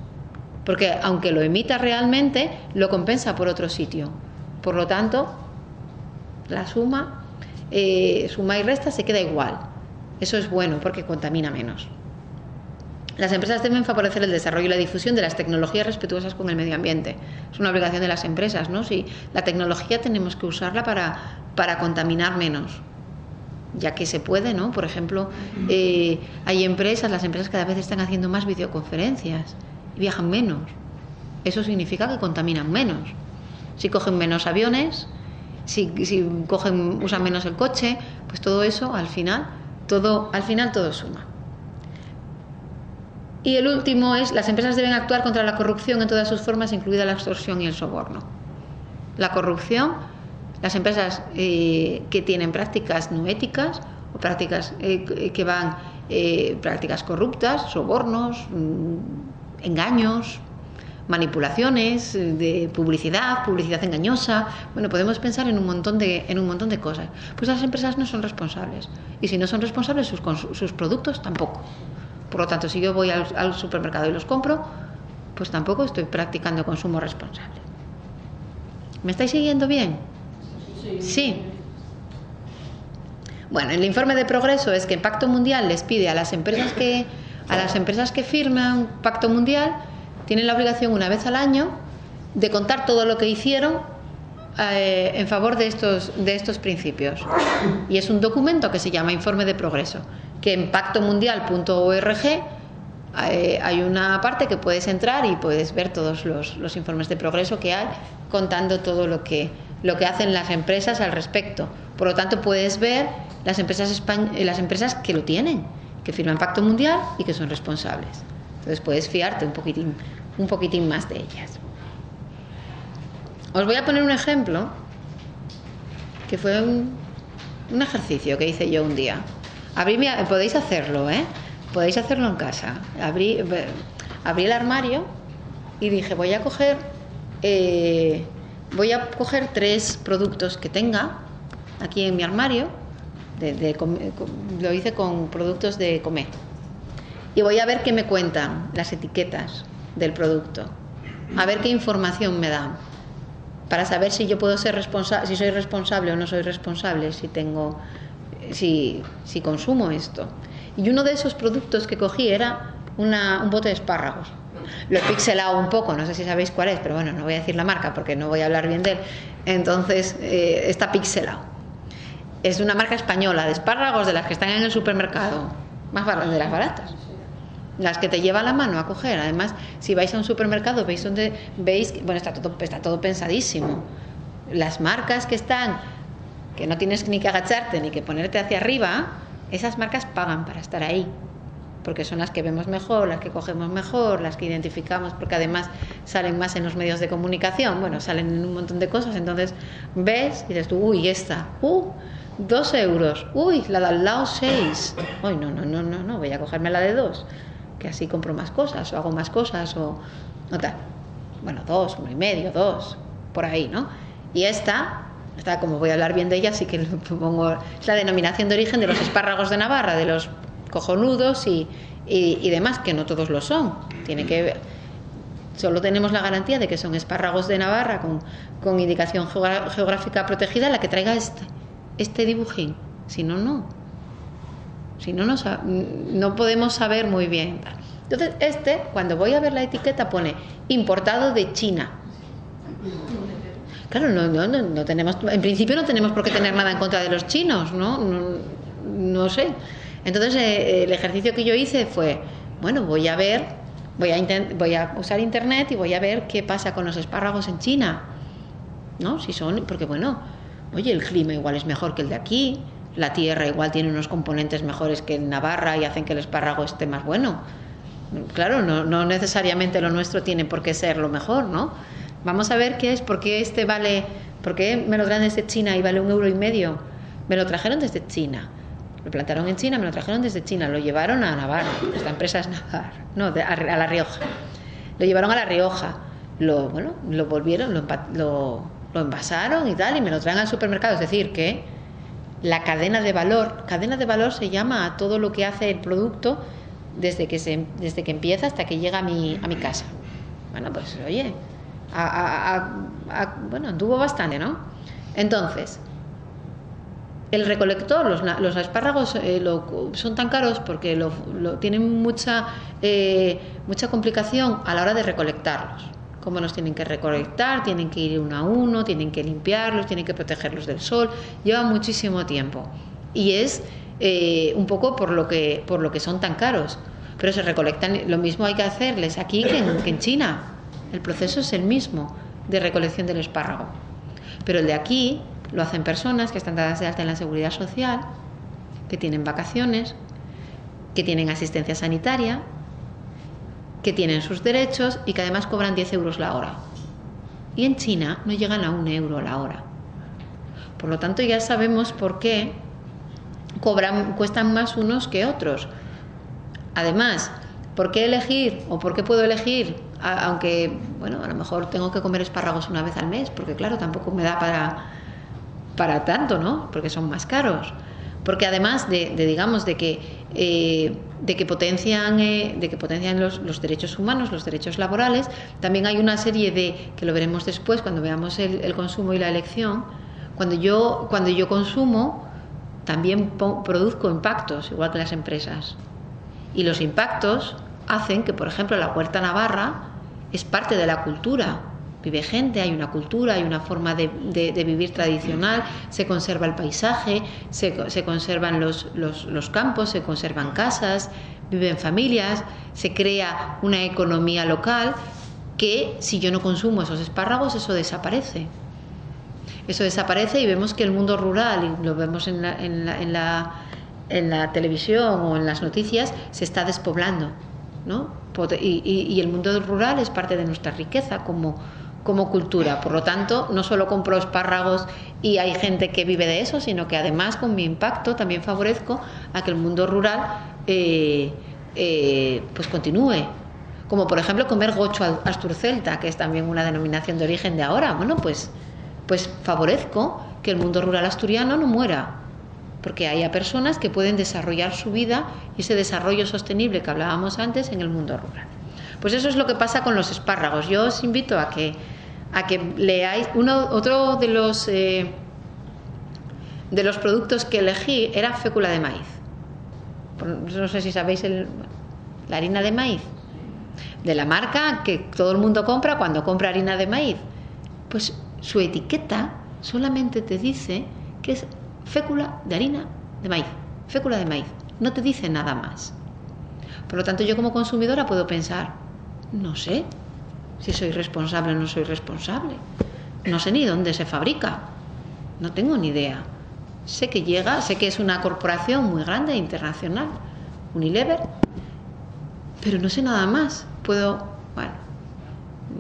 Porque aunque lo emita realmente, lo compensa por otro sitio. Por lo tanto, la suma y resta se queda igual. Eso es bueno porque contamina menos. Las empresas deben favorecer el desarrollo y la difusión de las tecnologías respetuosas con el medio ambiente. Es una obligación de las empresas, ¿no? Si la tecnología tenemos que usarla para contaminar menos, ya que se puede, ¿no? Por ejemplo, las empresas cada vez están haciendo más videoconferencias. Viajan menos. eso significa que contaminan menos. Si cogen menos aviones, si usan menos el coche, pues todo eso al final todo suma. Y el último es: las empresas deben actuar contra la corrupción en todas sus formas, incluida la extorsión y el soborno. La corrupción, las empresas que tienen prácticas no éticas o prácticas que van prácticas corruptas, sobornos, engaños, manipulaciones de publicidad engañosa. Bueno, podemos pensar en un montón de cosas. Pues las empresas no son responsables, y si no son responsables, sus productos tampoco. Por lo tanto, si yo voy al supermercado y los compro, pues tampoco estoy practicando consumo responsable. ¿Me estáis siguiendo bien? Sí. Bueno, el informe de progreso es que el Pacto Mundial les pide a las empresas que firman un Pacto Mundial, tienen la obligación una vez al año de contar todo lo que hicieron en favor de estos principios. Y es un documento que se llama Informe de Progreso, que en pactomundial.org hay una parte que puedes entrar y puedes ver todos los informes de progreso que hay, contando todo lo que hacen las empresas al respecto. Por lo tanto, puedes ver las empresas que lo tienen, que firman Pacto Mundial y que son responsables. Entonces puedes fiarte un poquitín más de ellas. Os voy a poner un ejemplo que fue un ejercicio que hice yo un día. Podéis hacerlo, podéis hacerlo en casa. Abrí el armario y dije: voy a coger 3 productos que tenga aquí en mi armario. Lo hice con productos de comer. Y voy a ver qué me cuentan las etiquetas del producto, a ver qué información me dan, para saber si yo puedo ser responsable, si soy responsable o no soy responsable, si consumo esto. Y uno de esos productos que cogí era un bote de espárragos. Lo he pixelado un poco, no sé si sabéis cuál es, pero bueno, no voy a decir la marca porque no voy a hablar bien de él. Entonces está pixelado. Es una marca española de espárragos, de las que están en el supermercado, de las baratas, las que te lleva la mano a coger. Además, si vais a un supermercado, veis bueno, está todo pensadísimo. Las marcas que están, que no tienes ni que agacharte ni que ponerte hacia arriba, esas marcas pagan para estar ahí, porque son las que vemos mejor, las que cogemos mejor, las que identificamos, porque además salen más en los medios de comunicación, bueno, salen en un montón de cosas. Entonces ves y dices tú: uy, esta, 2 euros, uy, la de al lado 6, uy, no, voy a cogerme la de 2, que así compro más cosas o hago más cosas o tal. Bueno, 2, 1,5, 2, por ahí, ¿no? Y esta, como voy a hablar bien de ella, sí que le pongo, es la denominación de origen de los espárragos de Navarra, de los cojonudos y demás, que no todos lo son. Solo tenemos la garantía de que son espárragos de Navarra con indicación geográfica protegida la que traiga este dibujín. Si no, no podemos saber muy bien. Entonces, cuando voy a ver la etiqueta, pone importado de China. Claro, no tenemos, en principio no tenemos por qué tener nada en contra de los chinos, no sé. Entonces el ejercicio que yo hice fue: bueno, voy a usar internet y voy a ver qué pasa con los espárragos en China, ¿no? Porque bueno, oye, el clima igual es mejor que el de aquí, la tierra igual tiene unos componentes mejores que en Navarra y hacen que el espárrago esté más bueno. Claro, no necesariamente lo nuestro tiene por qué ser lo mejor, ¿no? Vamos a ver por qué me lo traen desde China y vale 1,5 €. Me lo trajeron desde China. Lo plantaron en China, me lo trajeron desde China, lo llevaron a Navarra, esta empresa es Navarra, a La Rioja. Lo llevaron a La Rioja, lo volvieron, lo envasaron y tal, y me lo traen al supermercado. Es decir, que la cadena de valor se llama a todo lo que hace el producto desde que empieza hasta que llega a mi casa. Bueno, pues oye, anduvo bastante, ¿no? Entonces, el recolector, los espárragos son tan caros porque tienen mucha complicación a la hora de recolectarlos. Cómo los tienen que recolectar, tienen que ir uno a uno, tienen que limpiarlos, tienen que protegerlos del sol, lleva muchísimo tiempo. Y es un poco por lo que son tan caros. Pero se recolectan, lo mismo hay que hacerles aquí que en China. El proceso es el mismo de recolección del espárrago. Pero el de aquí lo hacen personas que están dadas de alta en la Seguridad Social, que tienen vacaciones, que tienen asistencia sanitaria, que tienen sus derechos y que además cobran 10 euros la hora. Y en China no llegan a 1 euro la hora. Por lo tanto, ya sabemos por qué cuestan más unos que otros. Además, ¿por qué elegir o por qué puedo elegir? Aunque, bueno, a lo mejor tengo que comer espárragos una vez al mes, porque claro, tampoco me da para tanto, ¿no? Porque son más caros. Porque además de que potencian los derechos humanos, los derechos laborales, también hay una serie que lo veremos después cuando veamos el consumo y la elección. Cuando yo consumo, también produzco impactos, igual que las empresas. Y los impactos hacen que, por ejemplo, la Huerta Navarra es parte de la cultura. Vive gente, hay una cultura, hay una forma de vivir tradicional, se conserva el paisaje, se conservan los campos, se conservan casas, viven familias, se crea una economía local que, si yo no consumo esos espárragos, eso desaparece. Eso desaparece y vemos que el mundo rural, y lo vemos en la televisión o en las noticias, se está despoblando, ¿no? Y el mundo rural es parte de nuestra riqueza como cultura. Por lo tanto, no solo compro espárragos y hay gente que vive de eso, sino que además con mi impacto también favorezco a que el mundo rural pues continúe. Como por ejemplo comer gocho asturcelta, que es también una denominación de origen de ahora. Bueno, pues favorezco que el mundo rural asturiano no muera, porque haya personas que pueden desarrollar su vida y ese desarrollo sostenible que hablábamos antes en el mundo rural. Pues eso es lo que pasa con los espárragos. Yo os invito a que leáis. Otro de los productos que elegí era fécula de maíz. No sé si sabéis la harina de maíz, de la marca que todo el mundo compra cuando compra harina de maíz. Pues su etiqueta solamente te dice que es fécula de harina de maíz, fécula de maíz. No te dice nada más. Por lo tanto, yo como consumidora puedo pensar, no sé si soy responsable o no soy responsable. No sé ni dónde se fabrica. No tengo ni idea. Sé que llega, sé que es una corporación muy grande, internacional, Unilever, pero no sé nada más.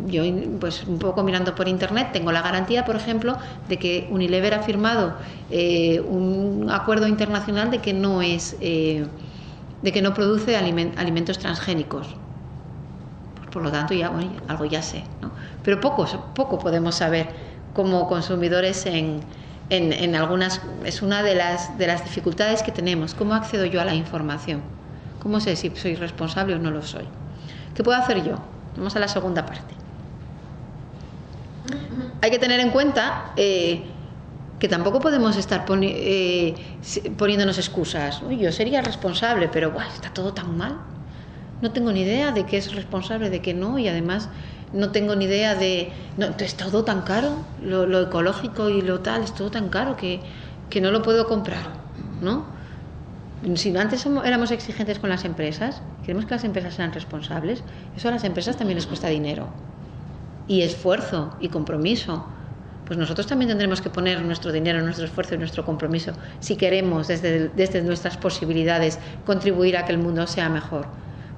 Yo pues un poco mirando por internet tengo la garantía, por ejemplo, de que Unilever ha firmado un acuerdo internacional de que no produce alimentos transgénicos. Por lo tanto, algo ya sé, ¿no? Pero poco podemos saber como consumidores en algunas. Es una de las dificultades que tenemos. ¿Cómo accedo yo a la información? ¿Cómo sé si soy responsable o no lo soy? ¿Qué puedo hacer yo? Vamos a la segunda parte. Hay que tener en cuenta que tampoco podemos estar poniéndonos excusas. Yo sería responsable, pero está todo tan mal. No tengo ni idea de qué es responsable, de qué no, y además no tengo ni idea es todo tan caro, lo ecológico y lo tal, es todo tan caro que no lo puedo comprar, ¿no? Si antes éramos exigentes con las empresas, queremos que las empresas sean responsables, eso a las empresas también les cuesta dinero y esfuerzo y compromiso. Pues nosotros también tendremos que poner nuestro dinero, nuestro esfuerzo y nuestro compromiso si queremos desde nuestras posibilidades contribuir a que el mundo sea mejor.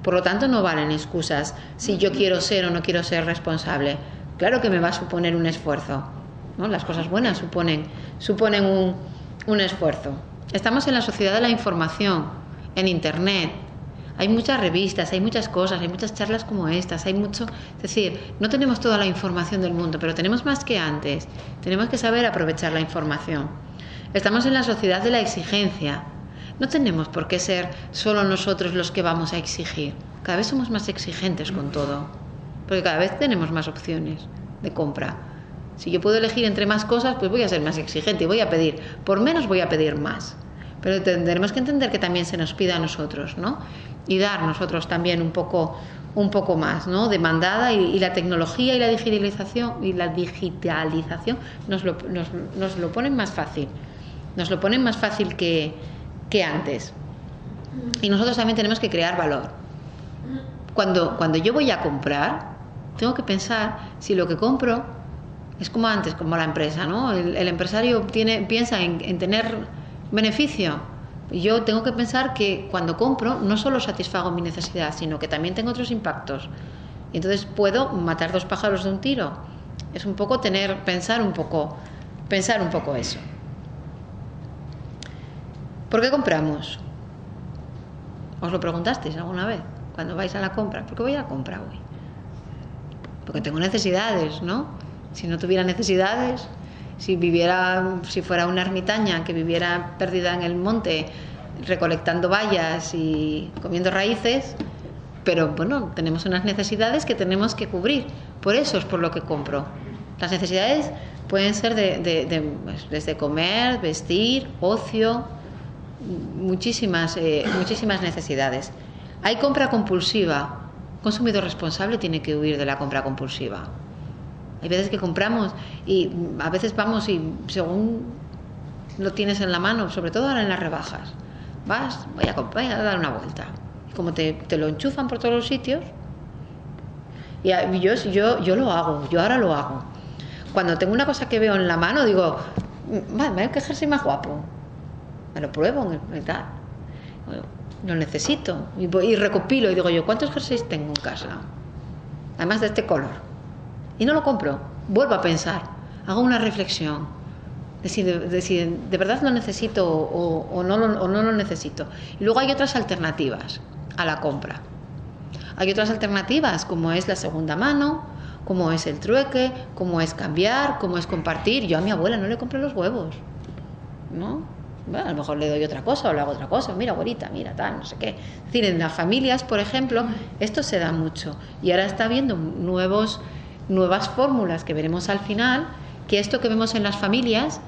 Por lo tanto, no valen excusas si yo quiero ser o no quiero ser responsable. Claro que me va a suponer un esfuerzo, ¿no? Las cosas buenas suponen un esfuerzo. Estamos en la sociedad de la información, en Internet. Hay muchas revistas, hay muchas cosas, hay muchas charlas como estas, es decir, no tenemos toda la información del mundo, pero tenemos más que antes. Tenemos que saber aprovechar la información. Estamos en la sociedad de la exigencia. No tenemos por qué ser solo nosotros los que vamos a exigir. Cada vez somos más exigentes con todo, porque cada vez tenemos más opciones de compra. Si yo puedo elegir entre más cosas, pues voy a ser más exigente y voy a pedir. Por menos voy a pedir más. Pero tendremos que entender que también se nos pida a nosotros, ¿no? Y dar nosotros también un poco más, ¿no? Demandada, y la tecnología y la digitalización nos lo ponen más fácil. Nos lo ponen más fácil que antes. Y nosotros también tenemos que crear valor. Cuando yo voy a comprar, tengo que pensar si lo que compro es como antes, como la empresa, ¿no? El empresario piensa en tener beneficio. Yo tengo que pensar que cuando compro no solo satisfago mi necesidad, sino que también tengo otros impactos. Y entonces puedo matar 2 pájaros de un tiro. Es un poco pensar un poco eso. ¿Por qué compramos? ¿Os lo preguntasteis alguna vez cuando vais a la compra? ¿Por qué voy a la compra hoy? Porque tengo necesidades, ¿no? Si no tuviera necesidades, si fuera una ermitaña que viviera perdida en el monte recolectando bayas y comiendo raíces, pero bueno, tenemos unas necesidades que tenemos que cubrir. Por eso es por lo que compro. Las necesidades pueden ser desde comer, vestir, ocio, muchísimas necesidades. Hay compra compulsiva. Un consumidor responsable tiene que huir de la compra compulsiva. Hay veces que compramos y a veces vamos y según lo tienes en la mano, sobre todo ahora en las rebajas, voy a dar una vuelta. Y como te lo enchufan por todos los sitios, y yo lo hago, yo ahora lo hago. Cuando tengo una cosa que veo en la mano, digo, vale, qué jersey más guapo. Me lo pruebo y tal. Lo necesito. Y recopilo y digo yo, ¿cuántos jerseys tengo en casa? Además de este color. Y no lo compro. Vuelvo a pensar. Hago una reflexión. De si de verdad lo necesito o no lo necesito. Y luego hay otras alternativas a la compra. Hay otras alternativas como es la segunda mano, como es el trueque, como es cambiar, como es compartir. Yo a mi abuela no le compro los huevos, ¿no? Bueno, a lo mejor le doy otra cosa o le hago otra cosa. Mira, abuelita, mira, tal, no sé qué. Es decir, en las familias, por ejemplo, esto se da mucho. Y ahora está habiendo nuevas fórmulas que veremos al final, que esto que vemos en las familias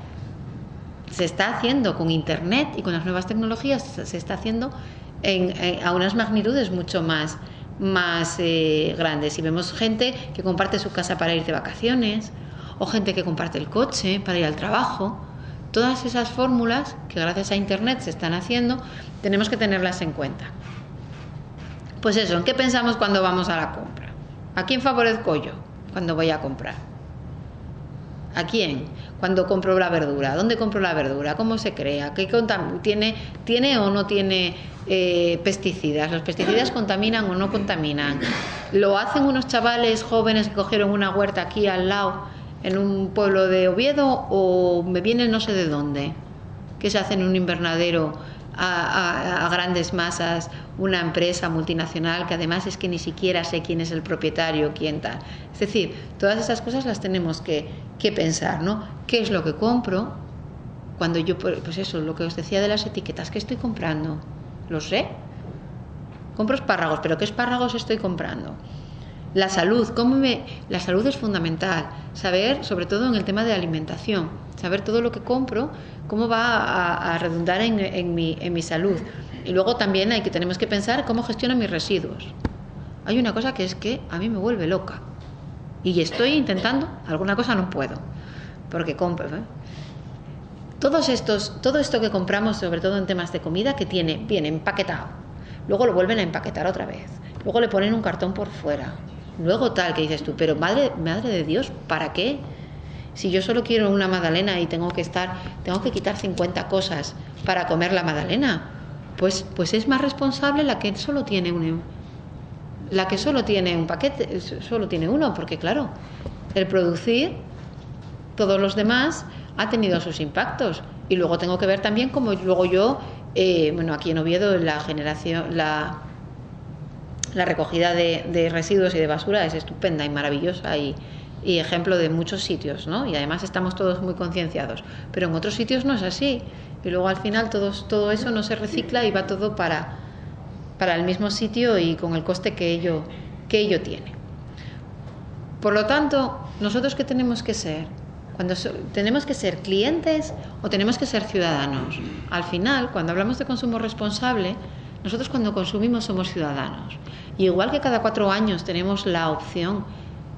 se está haciendo con Internet y con las nuevas tecnologías, se está haciendo a unas magnitudes mucho más grandes. Y vemos gente que comparte su casa para ir de vacaciones, o gente que comparte el coche para ir al trabajo. Todas esas fórmulas que gracias a Internet se están haciendo, tenemos que tenerlas en cuenta. Pues eso, ¿en qué pensamos cuando vamos a la compra? ¿A quién favorezco yo cuando voy a comprar? ¿A quién? Cuando compro la verdura. ¿Dónde compro la verdura? ¿Cómo se crea? ¿Tiene o no tiene pesticidas? ¿Los pesticidas contaminan o no contaminan? ¿Lo hacen unos chavales jóvenes que cogieron una huerta aquí al lado, en un pueblo de Oviedo, o me viene no sé de dónde, que se hace en un invernadero a grandes masas, una empresa multinacional que además es que ni siquiera sé quién es el propietario, quién tal? Es decir, todas esas cosas las tenemos que pensar, ¿no? ¿Qué es lo que compro? Cuando yo, pues eso, lo que os decía de las etiquetas, ¿qué estoy comprando? ¿Lo sé? Compro espárragos, pero ¿qué espárragos estoy comprando? La salud, la salud es fundamental. Saber, sobre todo en el tema de alimentación, saber todo lo que compro, cómo va a redundar en mi salud. Y luego también tenemos que pensar cómo gestiono mis residuos. Hay una cosa que es que a mí me vuelve loca. Y estoy intentando, alguna cosa no puedo, porque compro. Todo esto que compramos, sobre todo en temas de comida, que viene empaquetado. Luego lo vuelven a empaquetar otra vez. Luego le ponen un cartón por fuera. Luego tal, que dices tú, pero madre de Dios, ¿para qué? Si yo solo quiero una magdalena y tengo que quitar 50 cosas para comer la magdalena, pues es más responsable la que solo tiene un paquete, solo tiene uno, porque claro, el producir todos los demás ha tenido sus impactos. Y luego tengo que ver también cómo luego yo, aquí en Oviedo la recogida de residuos y de basura es estupenda y maravillosa y ejemplo de muchos sitios, ¿no? Y además estamos todos muy concienciados. Pero en otros sitios no es así. Y luego al final todo eso no se recicla y va todo para el mismo sitio y con el coste que ello tiene. Por lo tanto, ¿nosotros qué tenemos que ser? ¿Tenemos que ser clientes o tenemos que ser ciudadanos? Al final, cuando hablamos de consumo responsable, nosotros cuando consumimos somos ciudadanos. Y igual que cada 4 años tenemos la opción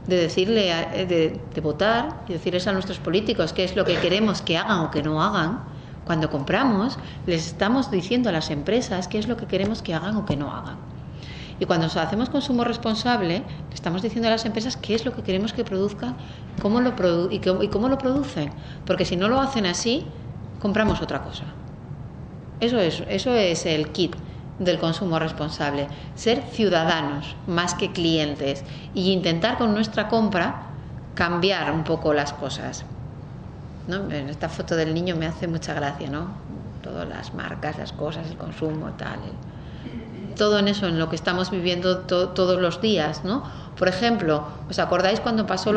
de decirle, de votar y decirles a nuestros políticos qué es lo que queremos que hagan o que no hagan, cuando compramos les estamos diciendo a las empresas qué es lo que queremos que hagan o que no hagan. Y cuando hacemos consumo responsable, le estamos diciendo a las empresas qué es lo que queremos que produzcan, cómo lo y cómo lo producen. Porque si no lo hacen así, compramos otra cosa. Eso es el kit del consumo responsable. Ser ciudadanos más que clientes y intentar con nuestra compra cambiar un poco las cosas, ¿no? En esta foto del niño me hace mucha gracia, ¿no? Todas las marcas, las cosas, el consumo, tal. Todo en eso, en lo que estamos viviendo todos los días, ¿no? Por ejemplo, ¿os acordáis cuando pasó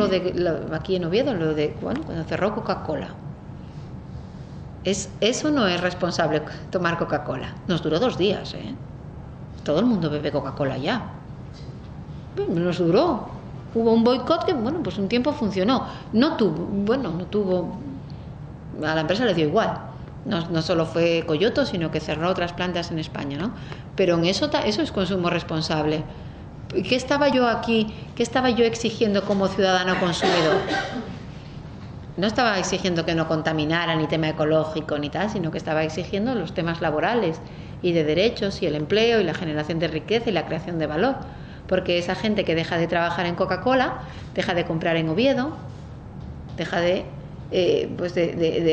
aquí en Oviedo, cuando cerró Coca-Cola? Eso no es responsable tomar Coca-Cola. Nos duró 2 días, ¿eh? Todo el mundo bebe Coca-Cola ya. Nos duró. Hubo un boicot que, pues un tiempo funcionó. No tuvo. A la empresa le dio igual. No solo fue Coyoto, sino que cerró otras plantas en España, ¿no? Pero en eso es consumo responsable. ¿Qué estaba yo exigiendo como ciudadano consumidor? No estaba exigiendo que no contaminara ni tema ecológico ni tal, sino que estaba exigiendo los temas laborales y de derechos y el empleo y la generación de riqueza y la creación de valor. Porque esa gente que deja de trabajar en Coca-Cola, deja de comprar en Oviedo, deja de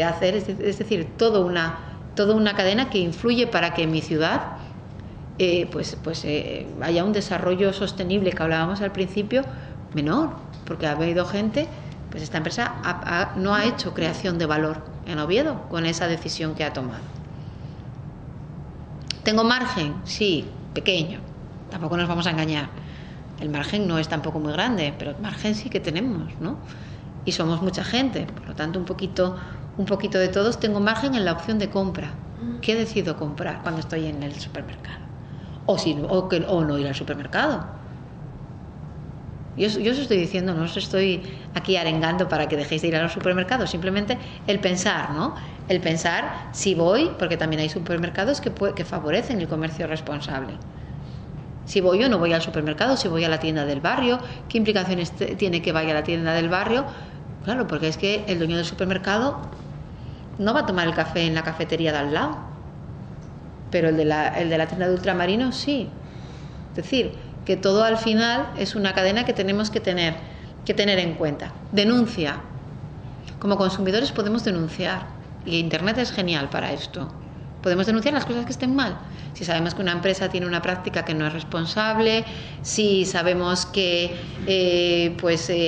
hacer, es decir, toda una cadena que influye para que en mi ciudad haya un desarrollo sostenible que hablábamos al principio menor, porque ha habido gente. Pues esta empresa no ha hecho creación de valor en Oviedo con esa decisión que ha tomado. ¿Tengo margen? Sí, pequeño. Tampoco nos vamos a engañar. El margen no es tampoco muy grande, pero el margen sí que tenemos, ¿no? Y somos mucha gente, por lo tanto un poquito de todos. Tengo margen en la opción de compra. ¿Qué decido comprar cuando estoy en el supermercado? O no ir al supermercado. Yo os estoy diciendo, no os estoy aquí arengando para que dejéis de ir a los supermercados, simplemente el pensar, ¿no? El pensar si voy, porque también hay supermercados que favorecen el comercio responsable. Si voy o no voy al supermercado, si voy a la tienda del barrio, ¿qué implicaciones tiene que vaya a la tienda del barrio? Claro, porque es que el dueño del supermercado no va a tomar el café en la cafetería de al lado, pero el de la tienda de ultramarinos sí. Es decir, que todo al final es una cadena que tenemos que tener en cuenta. Denuncia. Como consumidores podemos denunciar, y Internet es genial para esto. Podemos denunciar las cosas que estén mal. Si sabemos que una empresa tiene una práctica que no es responsable, si sabemos que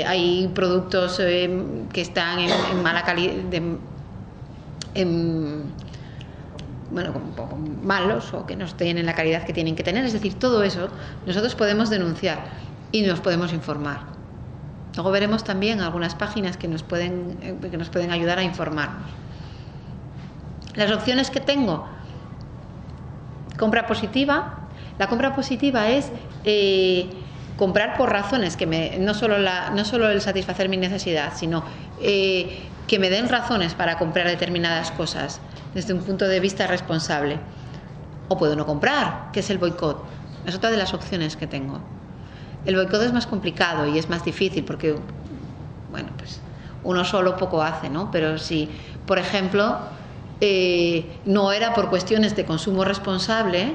hay productos que están en mala calidad, malos o que no estén en la calidad que tienen que tener, es decir, todo eso nosotros podemos denunciar y nos podemos informar. Luego veremos también algunas páginas que nos pueden ayudar a informarnos. Las opciones que tengo: compra positiva. La compra positiva es comprar por razones que no solo el satisfacer mi necesidad, sino que me den razones para comprar determinadas cosas desde un punto de vista responsable. O puedo no comprar, que es el boicot. Es otra de las opciones que tengo. El boicot es más complicado y es más difícil porque, uno solo poco hace, ¿no? Pero si, por ejemplo, no era por cuestiones de consumo responsable,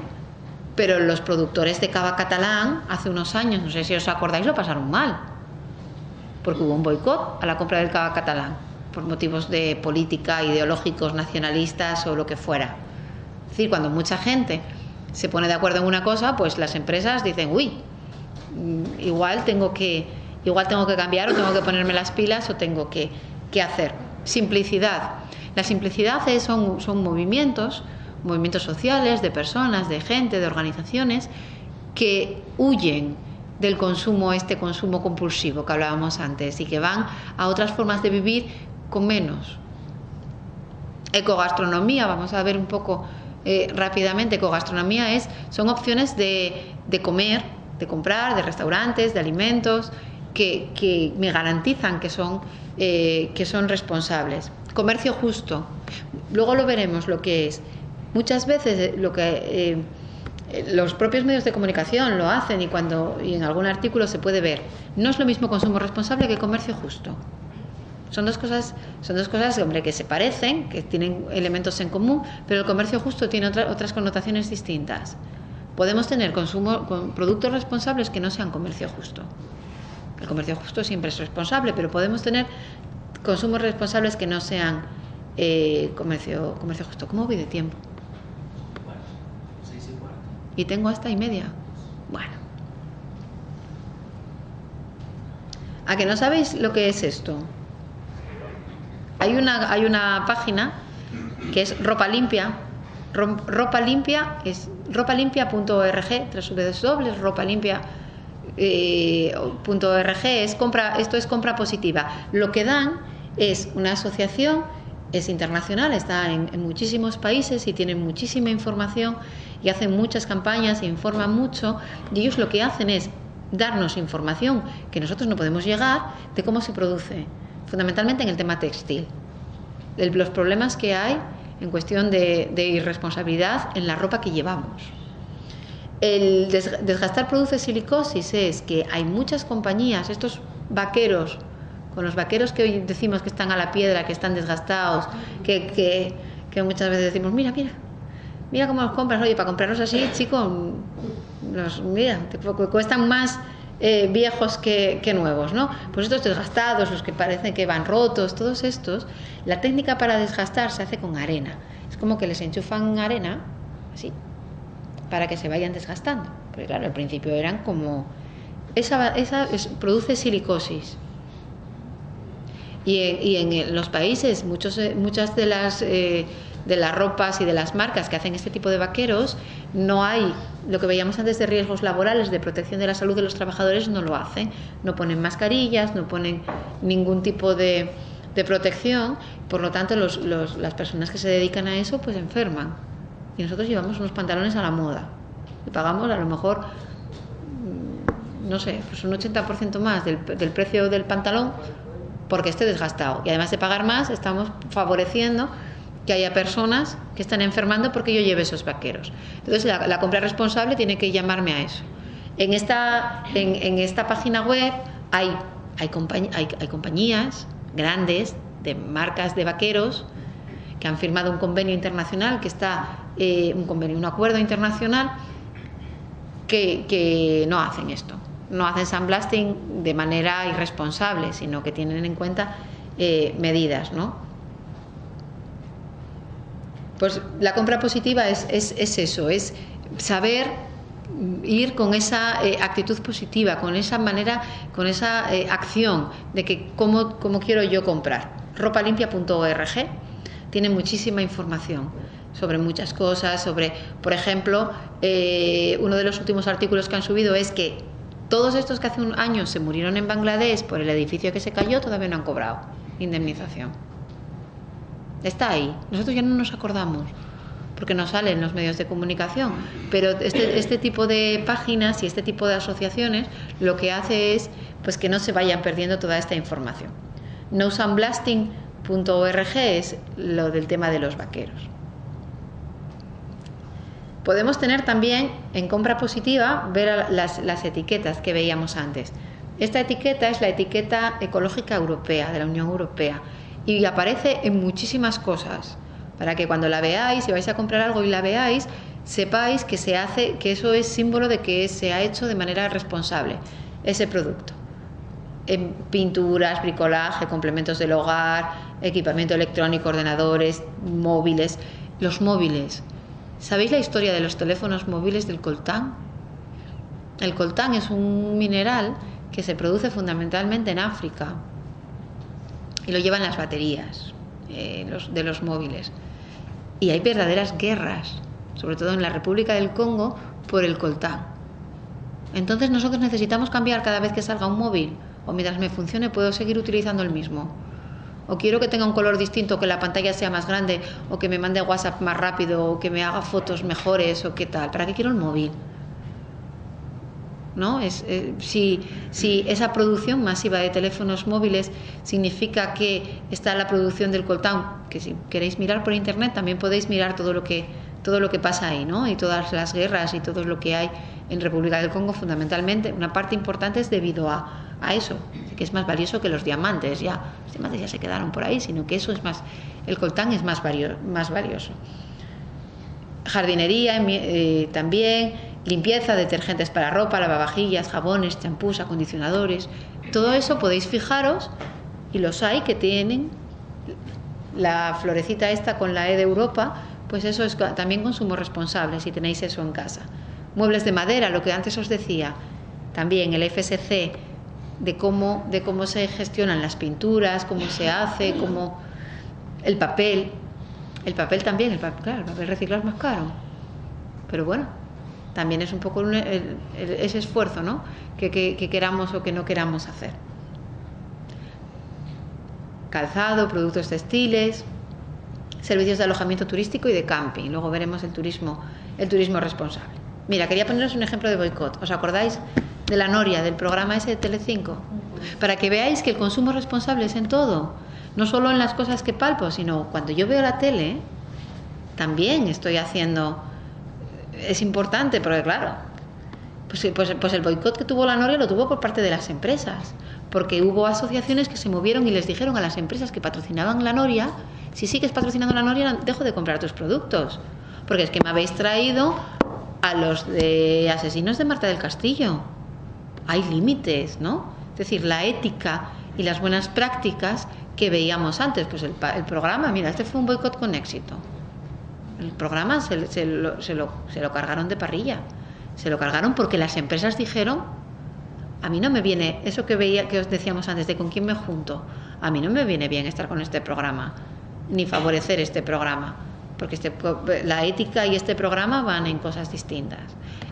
pero los productores de cava catalán hace unos años, no sé si os acordáis, lo pasaron mal, porque hubo un boicot a la compra del cava catalán por motivos de política, ideológicos, nacionalistas o lo que fuera. Es decir, cuando mucha gente se pone de acuerdo en una cosa, pues las empresas dicen, igual tengo que cambiar, o tengo que ponerme las pilas, o tengo que hacer. Simplicidad. La simplicidad son movimientos sociales, de personas, de gente, de organizaciones que huyen del consumo compulsivo que hablábamos antes y que van a otras formas de vivir con menos. Ecogastronomía, vamos a ver un poco rápidamente. Ecogastronomía son opciones de comer, de comprar, de restaurantes, de alimentos que me garantizan que son responsables. Comercio justo, luego lo veremos lo que es. Muchas veces los propios medios de comunicación lo hacen y en algún artículo se puede ver. No es lo mismo consumo responsable que comercio justo. Son dos cosas, hombre, que se parecen, que tienen elementos en común, pero el comercio justo tiene otras connotaciones distintas. Podemos tener con productos responsables que no sean comercio justo. El comercio justo siempre es responsable, pero podemos tener consumos responsables que no sean comercio justo. ¿Cómo voy de tiempo? Bueno, 6:15. Y tengo hasta 1:30. Bueno. ¿A que no sabéis lo que es esto? Hay una página que es Ropa Limpia. Ropa Limpia es ropalimpia.org, www.ropalimpia.org. Esto es compra positiva. Lo que dan es una asociación, es internacional, está en muchísimos países y tienen muchísima información y hacen muchas campañas e informan mucho, y ellos lo que hacen es darnos información que nosotros no podemos llegar de cómo se produce, fundamentalmente en el tema textil, los problemas que hay en cuestión de irresponsabilidad en la ropa que llevamos. El desgastar produce silicosis es que hay muchas compañías, estos vaqueros, con los vaqueros que hoy decimos que están a la piedra, que están desgastados, que muchas veces decimos, mira cómo los compras, oye, para comprarlos así, chico, mira, te cuestan más viejos que nuevos, ¿no? Pues estos desgastados, los que parecen que van rotos, todos estos, la técnica para desgastar se hace con arena. Es como que les enchufan arena, así, para que se vayan desgastando. Porque claro, al principio eran como... produce silicosis. Y en los países, muchas de las ropas y de las marcas que hacen este tipo de vaqueros, no hay lo que veíamos antes de riesgos laborales, de protección de la salud de los trabajadores, no lo hacen. No ponen mascarillas, no ponen ningún tipo de protección. Por lo tanto, las personas que se dedican a eso, pues enferman. Y nosotros llevamos unos pantalones a la moda. Y pagamos a lo mejor, no sé, pues un 80% más del precio del pantalón porque esté desgastado. Y además de pagar más, estamos favoreciendo que haya personas que están enfermando porque yo lleve esos vaqueros. Entonces la compra responsable tiene que llamarme a eso. En esta página web hay compañías grandes de marcas de vaqueros que han firmado un convenio internacional, que está un acuerdo internacional que no hacen esto. No hacen sandblasting de manera irresponsable, sino que tienen en cuenta medidas, ¿no? Pues la compra positiva es eso, es saber ir con esa actitud positiva, con esa manera, con esa acción de que cómo quiero yo comprar. Ropalimpia.org tiene muchísima información sobre muchas cosas, sobre, por ejemplo, uno de los últimos artículos que han subido es que todos estos que hace un año se murieron en Bangladesh por el edificio que se cayó todavía no han cobrado indemnización. Está ahí. Nosotros ya no nos acordamos porque no sale en los medios de comunicación, pero este tipo de páginas y este tipo de asociaciones lo que hace es pues que no se vayan perdiendo toda esta información. NoSandblasting.org es lo del tema de los vaqueros. Podemos tener también en compra positiva ver las etiquetas que veíamos antes. Esta etiqueta es la etiqueta ecológica europea, de la Unión Europea, y aparece en muchísimas cosas, para que cuando la veáis, si vais a comprar algo y la veáis, sepáis que eso es símbolo de que se ha hecho de manera responsable ese producto. En pinturas, bricolaje, complementos del hogar, equipamiento electrónico, ordenadores, móviles. Los móviles. ¿Sabéis la historia de los teléfonos móviles del coltán? El coltán es un mineral que se produce fundamentalmente en África y lo llevan las baterías de los móviles. Y hay verdaderas guerras, sobre todo en la República del Congo, por el coltán. Entonces nosotros necesitamos cambiar cada vez que salga un móvil, o mientras me funcione puedo seguir utilizando el mismo. O quiero que tenga un color distinto, que la pantalla sea más grande, o que me mande WhatsApp más rápido, o que me haga fotos mejores, o qué tal. ¿Para qué quiero el móvil? ¿No? Si esa producción masiva de teléfonos móviles significa que está la producción del coltán, que si queréis mirar por internet también podéis mirar todo lo que pasa ahí, ¿no? Y todas las guerras y todo lo que hay en República del Congo, fundamentalmente una parte importante es debido a eso, que es más valioso que los diamantes. Ya los diamantes ya se quedaron por ahí, sino que eso es más, el coltán es más valioso. Jardinería también, limpieza, detergentes para ropa, lavavajillas, jabones, champús, acondicionadores. Todo eso podéis fijaros, y los hay que tienen la florecita esta con la E de Europa, pues eso es también consumo responsable, si tenéis eso en casa. Muebles de madera, lo que antes os decía, también el FSC, de cómo se gestionan las pinturas, cómo se hace, cómo el papel también, claro, el papel reciclado es más caro, pero bueno, también es un poco ese esfuerzo, ¿no?, que queramos o que no queramos hacer. Calzado, productos textiles, servicios de alojamiento turístico y de camping. Luego veremos el turismo responsable. Mira, quería poneros un ejemplo de boicot. ¿Os acordáis de la Noria, del programa ese de Telecinco? Para que veáis que el consumo responsable es en todo, no solo en las cosas que palpo, sino cuando yo veo la tele, también estoy haciendo... Es importante, porque claro, pues el boicot que tuvo la Noria lo tuvo por parte de las empresas, porque hubo asociaciones que se movieron y les dijeron a las empresas que patrocinaban la Noria: si sigues patrocinando la Noria, dejo de comprar tus productos, porque es que me habéis traído a los de Asesinos de Marta del Castillo. Hay límites, ¿no? Es decir, la ética y las buenas prácticas que veíamos antes. Pues el programa, mira, este fue un boicot con éxito. El programa se lo cargaron de parrilla. Se lo cargaron porque las empresas dijeron: a mí no me viene, eso que os decíamos antes, de con quién me junto, a mí no me viene bien estar con este programa, ni favorecer este programa, porque la ética y este programa van en cosas distintas.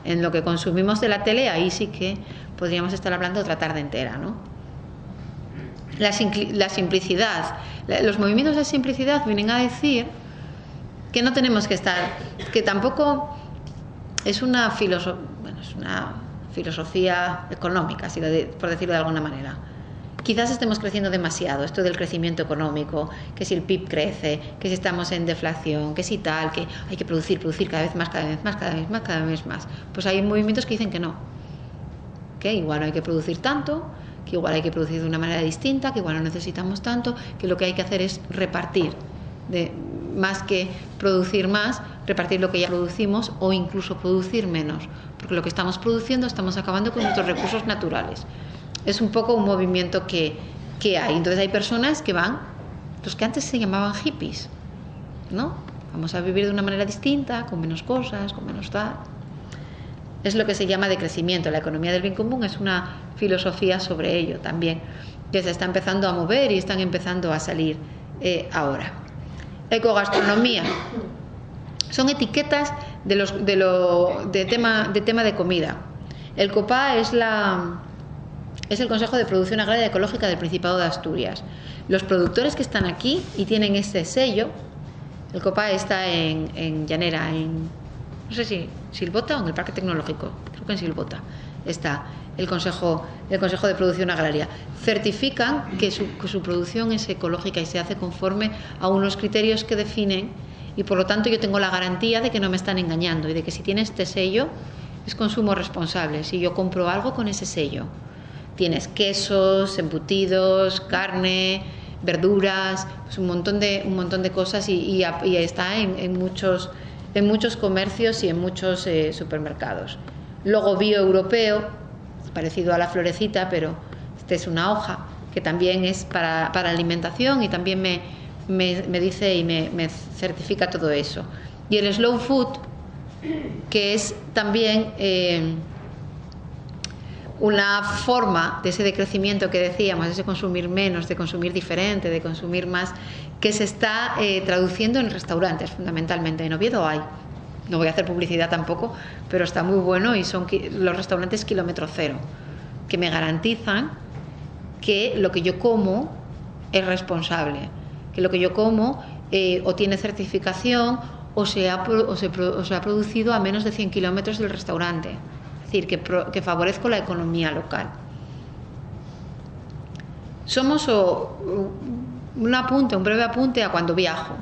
En lo que consumimos de la tele, ahí sí que podríamos estar hablando otra tarde entera, ¿no? La simplicidad, los movimientos de simplicidad vienen a decir que no tenemos que estar, que tampoco es una filosofía económica, por decirlo de alguna manera. Quizás estemos creciendo demasiado, esto del crecimiento económico, que si el PIB crece, que si estamos en deflación, que si tal, que hay que producir cada vez más, cada vez más. Pues hay movimientos que dicen que no, que igual no hay que producir tanto, que igual hay que producir de una manera distinta, que igual no necesitamos tanto, que lo que hay que hacer es repartir, más que producir más, repartir lo que ya producimos o incluso producir menos, porque lo que estamos produciendo estamos acabando con nuestros recursos naturales. Es un poco un movimiento que hay. Entonces hay personas que van, los que antes se llamaban hippies, ¿no? Vamos a vivir de una manera distinta, con menos cosas, con menos tal. Es lo que se llama decrecimiento. La economía del bien común es una filosofía sobre ello también, que se está empezando a mover y están empezando a salir ahora. Ecogastronomía. Son etiquetas de tema de comida. El COPA es el Consejo de Producción Agraria Ecológica del Principado de Asturias. Los productores que están aquí y tienen este sello, el COPA está en Llanera, no sé si Silvota o en el Parque Tecnológico, creo que en Silvota está el Consejo de Producción Agraria. Certifican que su producción es ecológica y se hace conforme a unos criterios que definen, y por lo tanto yo tengo la garantía de que no me están engañando y de que si tiene este sello es consumo responsable. Si yo compro algo con ese sello, tienes quesos, embutidos, carne, verduras, pues un montón de cosas y está en muchos comercios y en muchos supermercados. Logo bioeuropeo, parecido a la florecita, pero esta es una hoja que también es para alimentación y también me dice y me certifica todo eso. Y el slow food, que es también una forma de ese decrecimiento que decíamos, de ese consumir menos, de consumir diferente, de consumir más, que se está traduciendo en restaurantes fundamentalmente. En Oviedo hay, no voy a hacer publicidad tampoco, pero está muy bueno y son los restaurantes kilómetro cero, que me garantizan que lo que yo como es responsable, que lo que yo como o tiene certificación o se ha producido a menos de 100 kilómetros del restaurante. Es decir, que favorezco la economía local. Somos un breve apunte a cuando viajo.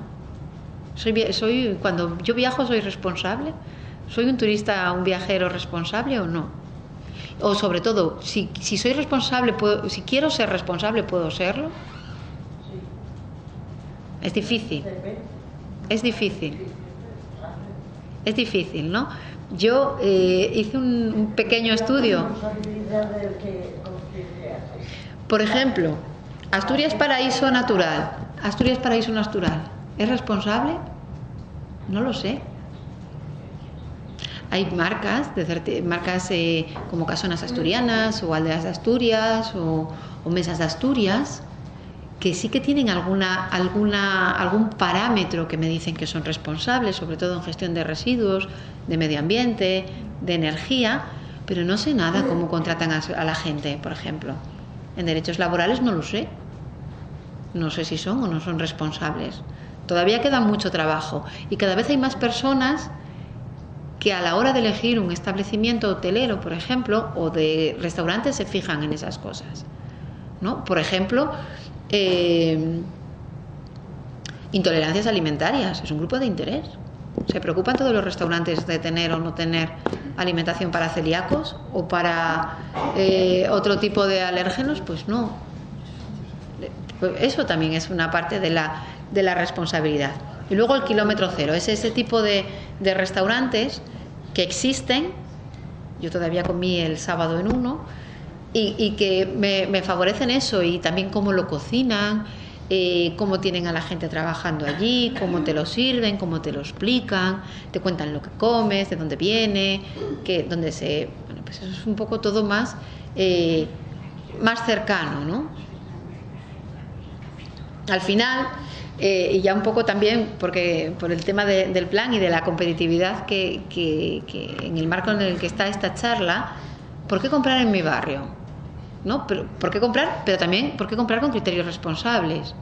Cuando yo viajo, ¿soy responsable? ¿Soy un turista, un viajero responsable o no? O sobre todo, si soy responsable, si quiero ser responsable, ¿puedo serlo? Es difícil. Es difícil, ¿no? Yo hice un pequeño estudio. Por ejemplo, Asturias Paraíso Natural. Asturias Paraíso Natural, ¿es responsable? No lo sé. Hay marcas, como Casonas Asturianas o Aldeas de Asturias o Mesas de Asturias, que sí que tienen algún parámetro que me dicen que son responsables, sobre todo en gestión de residuos, de medio ambiente, de energía, pero no sé nada cómo contratan a la gente, por ejemplo. En derechos laborales no lo sé. No sé si son o no son responsables. Todavía queda mucho trabajo y cada vez hay más personas que a la hora de elegir un establecimiento hotelero, por ejemplo, o de restaurantes, se fijan en esas cosas, ¿no? Por ejemplo, intolerancias alimentarias, es un grupo de interés. ¿Se preocupan todos los restaurantes de tener o no tener alimentación para celíacos o para otro tipo de alérgenos? Pues no. Eso también es una parte de la responsabilidad. Y luego el kilómetro cero, es ese tipo de restaurantes que existen. Yo todavía comí el sábado en uno y que me favorecen eso, y también cómo lo cocinan, cómo tienen a la gente trabajando allí, cómo te lo sirven, cómo te lo explican, te cuentan lo que comes, de dónde viene, dónde se... Bueno, pues eso es un poco todo más cercano, ¿no? Al final, y ya un poco también porque por el tema del plan y de la competitividad que en el marco en el que está esta charla, ¿por qué comprar en mi barrio? ¿No? ¿Por qué comprar? Pero también, ¿por qué comprar con criterios responsables?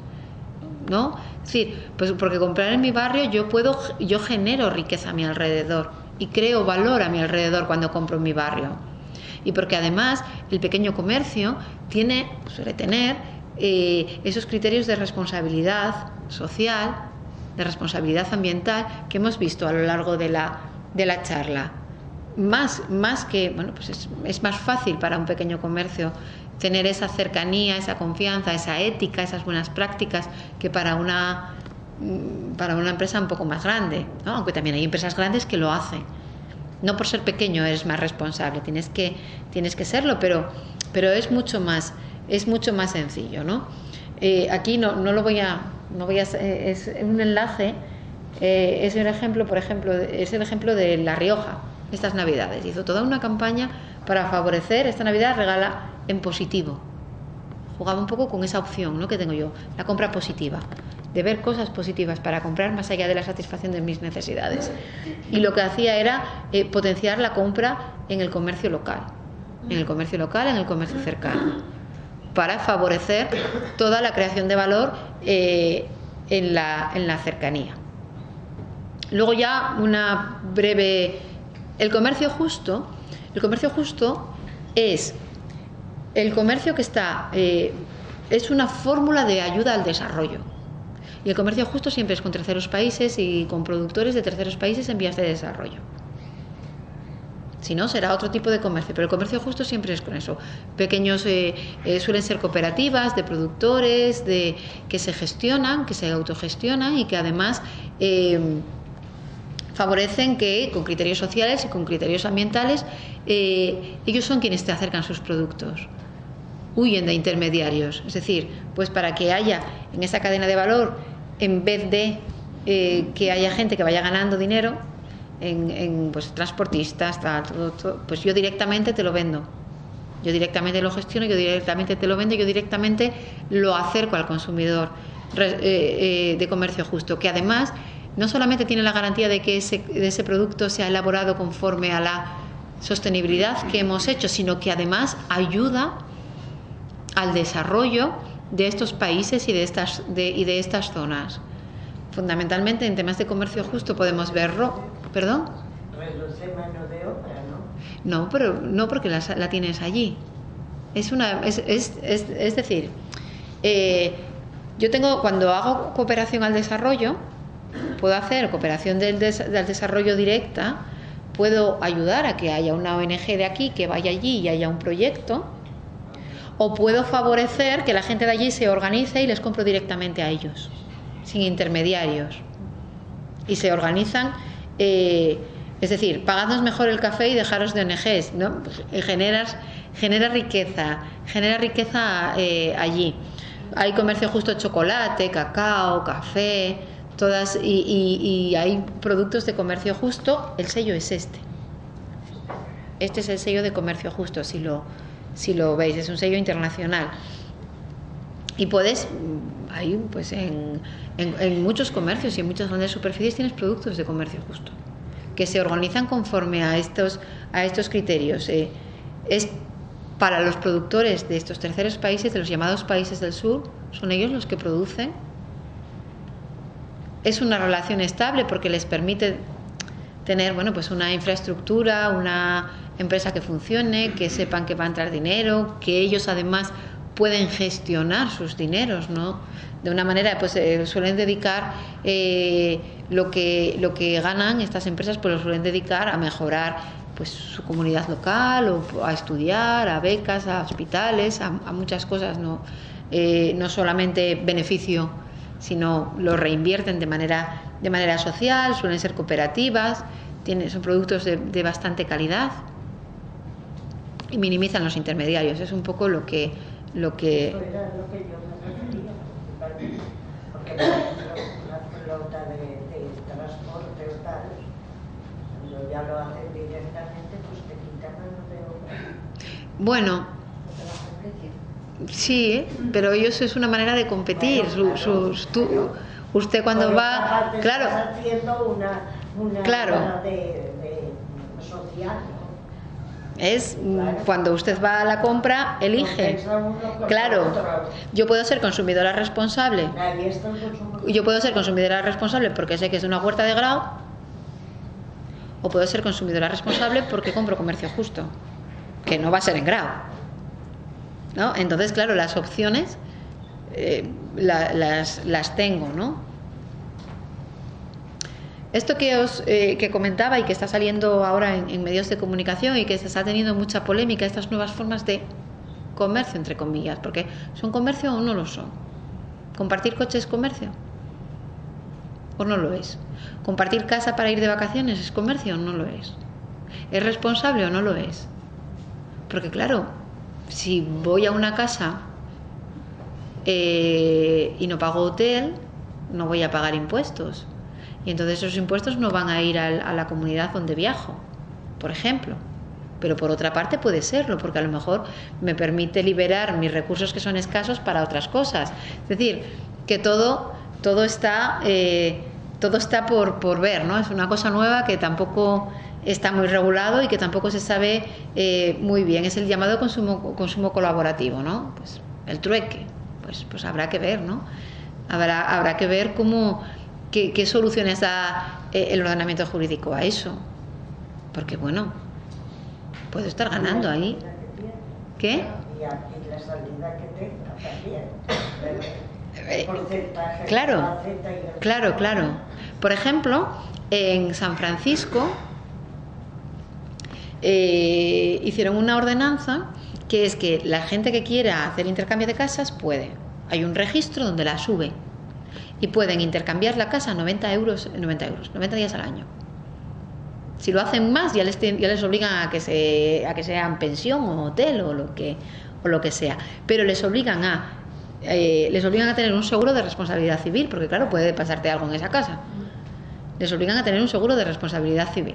¿No? Es decir, pues porque comprar en mi barrio yo genero riqueza a mi alrededor y creo valor a mi alrededor cuando compro en mi barrio. Y porque además el pequeño comercio suele tener esos criterios de responsabilidad social, de responsabilidad ambiental que hemos visto a lo largo de la charla. Más que, bueno, pues es más fácil para un pequeño comercio tener esa cercanía, esa confianza, esa ética, esas buenas prácticas que para una empresa un poco más grande, ¿no? Aunque también hay empresas grandes que lo hacen. No por ser pequeño eres más responsable, tienes que serlo, pero es mucho más sencillo, ¿no? Aquí no es un enlace, es el ejemplo, por ejemplo, es el ejemplo de La Rioja. Estas Navidades hizo toda una campaña para favorecer esta Navidad, regala en positivo. Jugaba un poco con esa opción, ¿no?, que tengo yo, la compra positiva, de ver cosas positivas para comprar más allá de la satisfacción de mis necesidades. Y lo que hacía era potenciar la compra en el comercio local, en el comercio cercano, para favorecer toda la creación de valor en la cercanía. Luego ya una breve... El comercio justo es el comercio que es una fórmula de ayuda al desarrollo. Y el comercio justo siempre es con terceros países y con productores de terceros países en vías de desarrollo. Si no, será otro tipo de comercio, pero el comercio justo siempre es con eso. Pequeños suelen ser cooperativas de productores que se gestionan, que se autogestionan y que además favorecen que con criterios sociales y con criterios ambientales ellos son quienes te acercan sus productos. Huyen de intermediarios, es decir, pues para que haya en esa cadena de valor, en vez de que haya gente que vaya ganando dinero pues transportistas, todo, pues yo directamente te lo vendo, yo directamente lo gestiono, yo directamente te lo vendo, yo directamente lo acerco al consumidor de comercio justo, que además no solamente tiene la garantía de que ese producto sea elaborado conforme a la sostenibilidad que hemos hecho, sino que además ayuda al desarrollo de estos países y de estas zonas. Fundamentalmente en temas de comercio justo podemos verlo. ¿Perdón? Reduce mano de obra, ¿no? No, pero no porque la tienes allí. Es decir, yo cuando hago cooperación al desarrollo, puedo hacer cooperación del desarrollo directa, puedo ayudar a que haya una ONG de aquí que vaya allí y haya un proyecto, o puedo favorecer que la gente de allí se organice y les compro directamente a ellos, sin intermediarios. Y se organizan Es decir, pagadnos mejor el café y dejaros de ONGs, ¿no? Genera riqueza allí. Hay comercio justo, chocolate, cacao, café, todas, y hay productos de comercio justo. El sello es este. Este es el sello de comercio justo, si lo veis, es un sello internacional. Y puedes, ahí pues en muchos comercios y en muchas grandes superficies tienes productos de comercio justo, que se organizan conforme a estos criterios. Es para los productores de estos terceros países, de los llamados países del sur, son ellos los que producen. Es una relación estable porque les permite tener, bueno, pues una infraestructura, una empresa que funcione, que sepan que va a entrar dinero, que ellos además pueden gestionar sus dineros, ¿no? De una manera, pues suelen dedicar lo que ganan estas empresas, pues lo suelen dedicar a mejorar pues su comunidad local, o a estudiar, a becas, a hospitales, a muchas cosas, no solamente beneficio, sino lo reinvierten de manera social, suelen ser cooperativas, son productos de bastante calidad y minimizan los intermediarios. Es un poco lo que Eso era lo que yo me refería, porque por ejemplo una flota de transporte o tal, cuando ya lo hacen directamente, pues te quitan mano de obra. Bueno, sí, pero ellos es una manera de competir. Usted cuando va, claro, estás haciendo una claro, de social, ¿no? Es cuando usted va a la compra, elige. Claro, yo puedo ser consumidora responsable. Yo puedo ser consumidora responsable porque sé que es de una huerta de Grau, o puedo ser consumidora responsable porque compro comercio justo, que no va a ser en Grau, ¿no? Entonces, claro, las opciones las tengo, ¿no? Esto que comentaba y que está saliendo ahora en medios de comunicación y que se está teniendo mucha polémica, estas nuevas formas de comercio, entre comillas, porque ¿son comercio o no lo son? ¿Compartir coche es comercio o no lo es? ¿Compartir casa para ir de vacaciones es comercio o no lo es? ¿Es responsable o no lo es? Porque claro, si voy a una casa y no pago hotel, no voy a pagar impuestos. Y entonces esos impuestos no van a ir a la comunidad donde viajo, por ejemplo. Pero por otra parte puede serlo, porque a lo mejor me permite liberar mis recursos que son escasos para otras cosas. Es decir, que todo está por ver, ¿no? Es una cosa nueva que tampoco está muy regulado y que tampoco se sabe muy bien. Es el llamado consumo colaborativo, ¿no? Pues el trueque, pues habrá que ver, ¿no? Habrá que ver qué soluciones da el ordenamiento jurídico a eso. Porque, bueno, puedo estar ganando ahí. ¿Qué? Y la salida que tenga también. Porcentaje Claro. Por ejemplo, en San Francisco hicieron una ordenanza que es que la gente que quiera hacer intercambio de casas puede. Hay un registro donde la sube y pueden intercambiar la casa 90 días al año. Si lo hacen más, ya les obligan a que sean pensión o hotel o lo que sea. Pero les obligan a tener un seguro de responsabilidad civil, porque claro, puede pasarte algo en esa casa. Les obligan a tener un seguro de responsabilidad civil.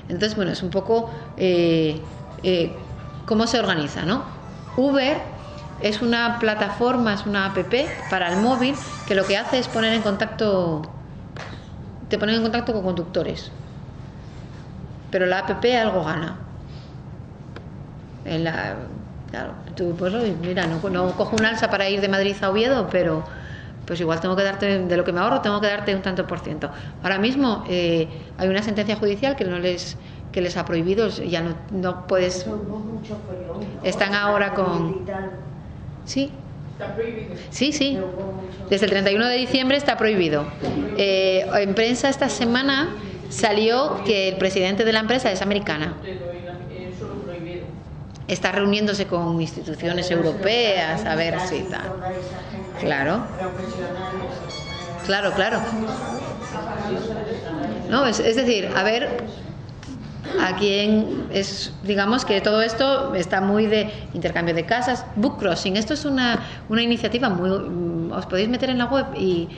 Entonces, bueno, es un poco cómo se organiza, ¿no? Uber es una plataforma, es una app para el móvil que lo que hace es te pone en contacto con conductores. Pero la app algo gana. Claro, tú, pues mira, no cojo un alza para ir de Madrid a Oviedo, pero pues igual tengo que darte, de lo que me ahorro, tengo que darte un tanto por ciento. Ahora mismo hay una sentencia judicial que les ha prohibido, ya no puedes. Están ahora con. Sí. ¿Está prohibido? Sí. Desde el 31 de diciembre está prohibido. En prensa esta semana salió que el presidente de la empresa es americana. Solo prohibido. Está reuniéndose con instituciones europeas a ver si tal. Claro. No, es decir, a ver digamos que todo esto está muy de intercambio de casas, book crossing. Esto es una iniciativa os podéis meter en la web, y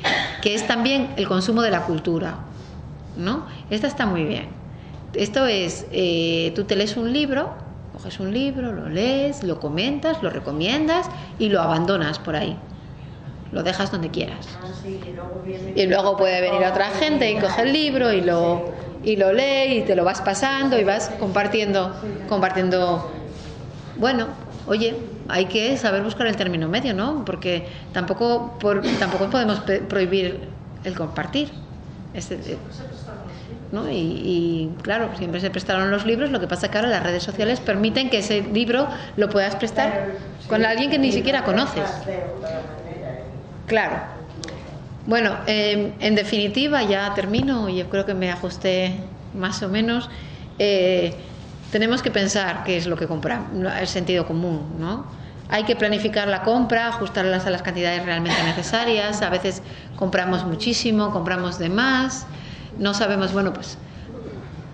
que es también el consumo de la cultura, ¿no? Esta está muy bien. Esto es, tú te lees un libro, coges un libro, lo lees, lo comentas, lo recomiendas y lo abandonas por ahí. Lo dejas donde quieras. Y luego puede venir otra gente y coge el libro y lo lee y te lo vas pasando y vas compartiendo. Bueno, oye, hay que saber buscar el término medio, ¿no? Porque tampoco podemos prohibir el compartir. ¿No? Y claro, siempre se prestaron los libros, lo que pasa es que ahora las redes sociales permiten que ese libro lo puedas prestar con alguien que ni siquiera conoces. Claro. Bueno, en definitiva, ya termino, yo creo que me ajusté más o menos. Tenemos que pensar qué es lo que compramos, el sentido común, ¿no? Hay que planificar la compra, ajustarlas a las cantidades realmente necesarias. A veces compramos muchísimo, compramos de más. No sabemos, bueno, pues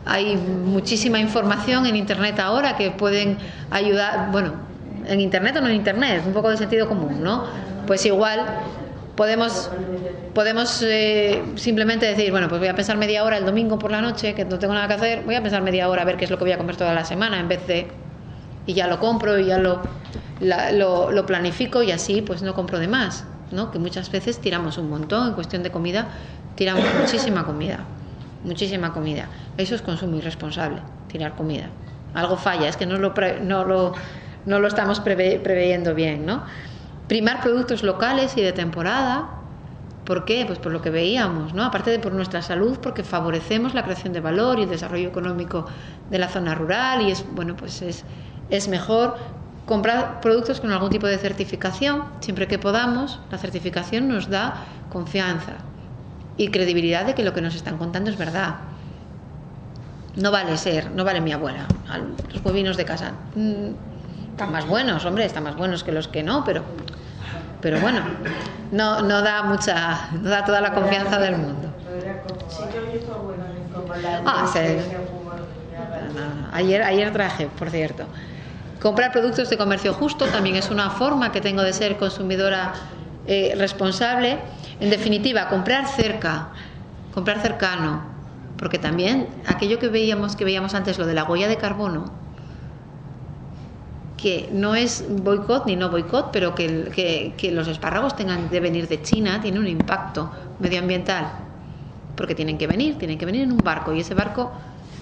hay muchísima información en Internet ahora que pueden ayudar, bueno, en Internet o no en Internet, un poco de sentido común, ¿no? Pues igual podemos simplemente decir, bueno, pues voy a pensar media hora el domingo por la noche, que no tengo nada que hacer, voy a pensar media hora a ver qué es lo que voy a comer toda la semana, en vez de, y ya lo compro y ya lo planifico, y así pues no compro de más, ¿no? Que muchas veces tiramos un montón en cuestión de comida, tiramos muchísima comida. Eso es consumo irresponsable, tirar comida. Algo falla, es que no lo estamos preveyendo bien, ¿no? Primar productos locales y de temporada. ¿Por qué? Pues por lo que veíamos, ¿no? Aparte de por nuestra salud, porque favorecemos la creación de valor y el desarrollo económico de la zona rural, y es mejor comprar productos con algún tipo de certificación, siempre que podamos. La certificación nos da confianza y credibilidad de que lo que nos están contando es verdad. No vale mi abuela, los huevinos de casa. Están más buenos, hombre, están más buenos que los que no, pero bueno, no da toda la confianza del mundo. Ayer traje, por cierto. Comprar productos de comercio justo también es una forma que tengo de ser consumidora responsable. En definitiva, comprar cercano, porque también aquello que veíamos antes, lo de la huella de carbono, que no es boicot ni no boicot, pero que los espárragos tengan de venir de China tiene un impacto medioambiental, porque tienen que venir en un barco, y ese barco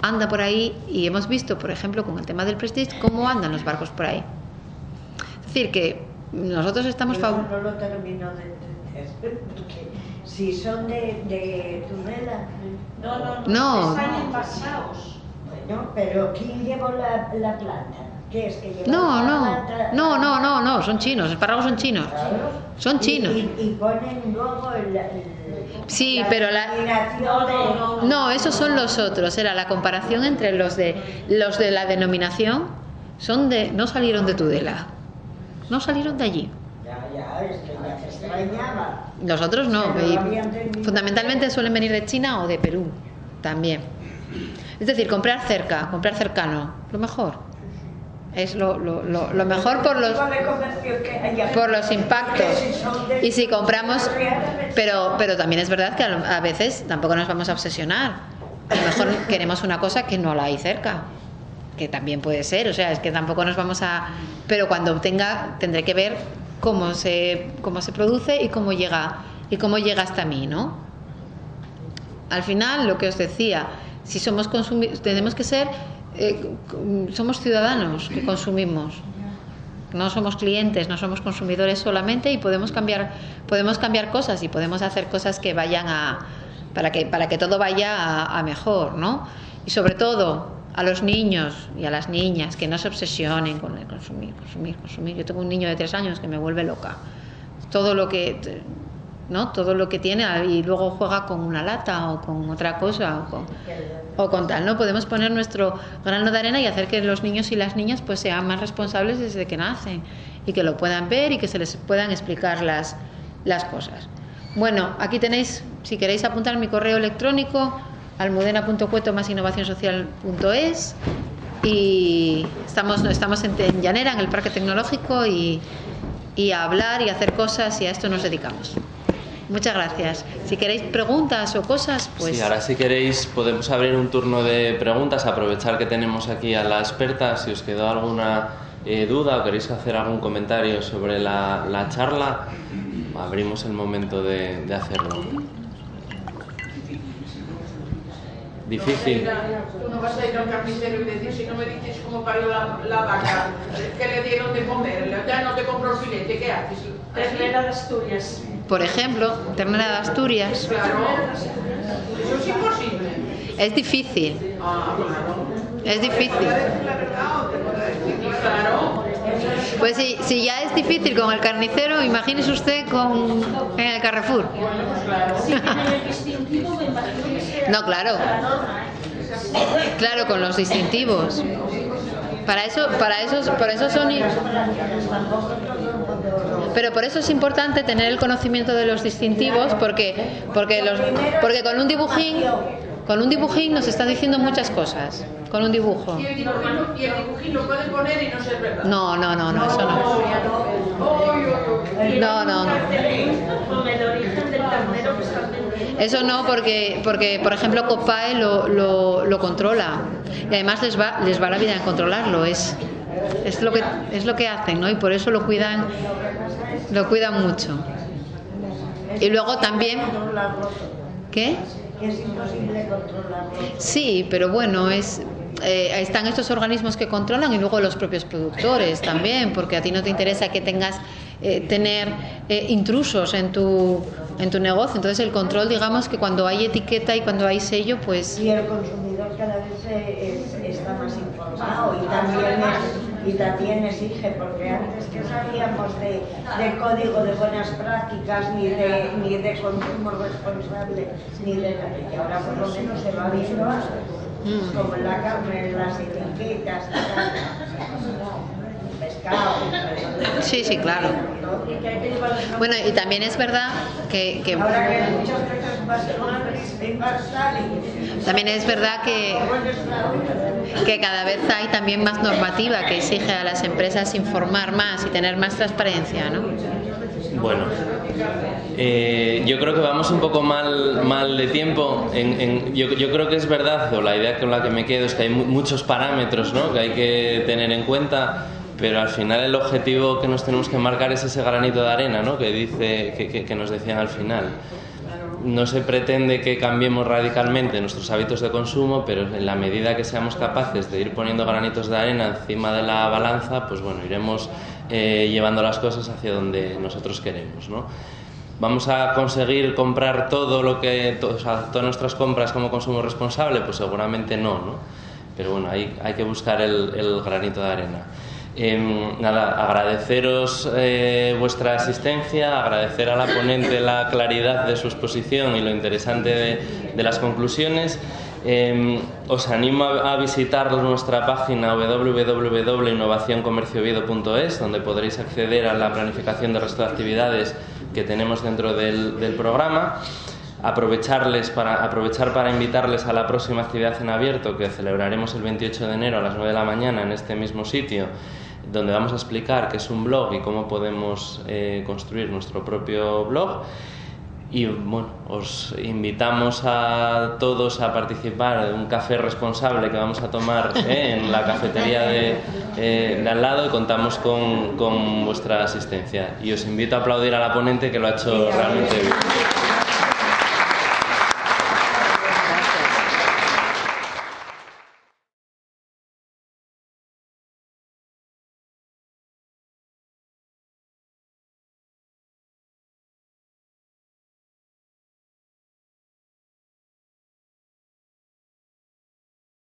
anda por ahí, y hemos visto, por ejemplo, con el tema del Prestige, cómo andan los barcos por ahí. Es decir, que nosotros estamos no lo termino de entender, porque si son de Tudela, no. Están envasados. Bueno, pero ¿quién llevó la planta? ¿Qué es que lleva No, son chinos, los espárragos son chinos. Claro. Son chinos. Y ponen luego Sí, pero no, esos son los otros. Era la comparación entre los de la denominación, no salieron de Tudela, no salieron de allí. Ya, es que ya se extrañaba. Los otros no, Pero había entendido. fundamentalmente suelen venir de China o de Perú también. Es decir, comprar cercano, lo mejor. Es lo mejor por los impactos. Y si compramos, pero también es verdad que a veces tampoco nos vamos a obsesionar. A lo mejor queremos una cosa que no la hay cerca, que también puede ser. O sea, es que tampoco nos vamos a... Pero cuando tendré que ver cómo se produce y cómo llega hasta mí, ¿no? Al final, lo que os decía, si somos tenemos que ser... somos ciudadanos que consumimos, no somos clientes, no somos consumidores solamente, y podemos cambiar cosas, y podemos hacer cosas que vayan para que todo vaya a mejor, ¿no? Y sobre todo a los niños y a las niñas, que no se obsesionen con el consumir. Yo tengo un niño de 3 años que me vuelve loca. Todo lo que tiene, y luego juega con una lata o con otra cosa o con tal, ¿no? Podemos poner nuestro grano de arena y hacer que los niños y las niñas pues sean más responsables desde que nacen, y que lo puedan ver y que se les puedan explicar las cosas. Bueno, aquí tenéis, si queréis apuntar mi correo electrónico, almudena.cueto+innovacionsocial.es, y estamos en Llanera, en el Parque Tecnológico, y a hablar y a hacer cosas, y a esto nos dedicamos. Muchas gracias. Si queréis preguntas o cosas, pues... Sí, ahora si queréis podemos abrir un turno de preguntas, aprovechar que tenemos aquí a la experta. Si os quedó alguna duda o queréis hacer algún comentario sobre la charla, abrimos el momento de hacerlo. Difícil. Tú no vas a ir al carnicero y decir, si no me dices cómo parió la vaca, que le dieron de comer, ya no te compro el filete, ¿qué haces? Ternera de Asturias. Por ejemplo, ternera de Asturias. Claro, eso es imposible. Es difícil. Es difícil. Claro. Pues si ya es difícil con el carnicero, imagínese usted en el Carrefour. Si tienen el distintivo, me imagino que sea No, claro. la norma, ¿eh? Claro, con los distintivos. Para eso son... Pero por eso es importante tener el conocimiento de los distintivos, porque con un dibujín nos está diciendo muchas cosas. Con un dibujo. Y el dibujín lo pueden poner y no ser verdad. No, eso no. No. Con el origen del ternero que están vendiendo. Eso no, porque por ejemplo Copae lo controla, y además les va la vida en controlarlo. Es lo que hacen, ¿no? Y por eso lo cuidan mucho. Y luego también... ¿Qué? Es imposible controlarlo. Sí, pero bueno, están estos organismos que controlan, y luego los propios productores también, porque a ti no te interesa que tengas tener intrusos en tu negocio. Entonces el control, digamos que cuando hay etiqueta y cuando hay sello, pues... Y el consumidor cada vez está más informado y también exige, porque antes que sabíamos de código de buenas prácticas, ni de consumo responsable, ni de nada. Y ahora por lo menos se va viendo algo, como en la carne, en las etiquetas, pescado. Sí, claro. Bueno, y también es verdad que ahora que muchas veces va a ser una principal y también es verdad que cada vez hay también más normativa que exige a las empresas informar más y tener más transparencia, ¿no? Bueno, yo creo que vamos un poco mal de tiempo. Yo creo que es verdad, o la idea con la que me quedo es que hay muchos parámetros, ¿no?, que hay que tener en cuenta, pero al final el objetivo que nos tenemos que marcar es ese granito de arena, ¿no?, que nos decían al final. No se pretende que cambiemos radicalmente nuestros hábitos de consumo, pero en la medida que seamos capaces de ir poniendo granitos de arena encima de la balanza, pues bueno, iremos llevando las cosas hacia donde nosotros queremos, ¿no? ¿Vamos a conseguir comprar todas nuestras compras como consumo responsable? Pues seguramente no. Pero bueno, hay que buscar el granito de arena. Nada, agradeceros vuestra asistencia, agradecer a la ponente la claridad de su exposición y lo interesante de las conclusiones. Os animo a visitar nuestra página www.innovacioncomerciooviedo.es, donde podréis acceder a la planificación del resto de actividades que tenemos dentro del programa. Aprovechar para invitarles a la próxima actividad en abierto, que celebraremos el 28 de enero a las 9 de la mañana en este mismo sitio, donde vamos a explicar qué es un blog y cómo podemos construir nuestro propio blog. Y bueno, os invitamos a todos a participar de un café responsable que vamos a tomar en la cafetería de al lado, y contamos con vuestra asistencia. Y os invito a aplaudir a la ponente, que lo ha hecho realmente bien.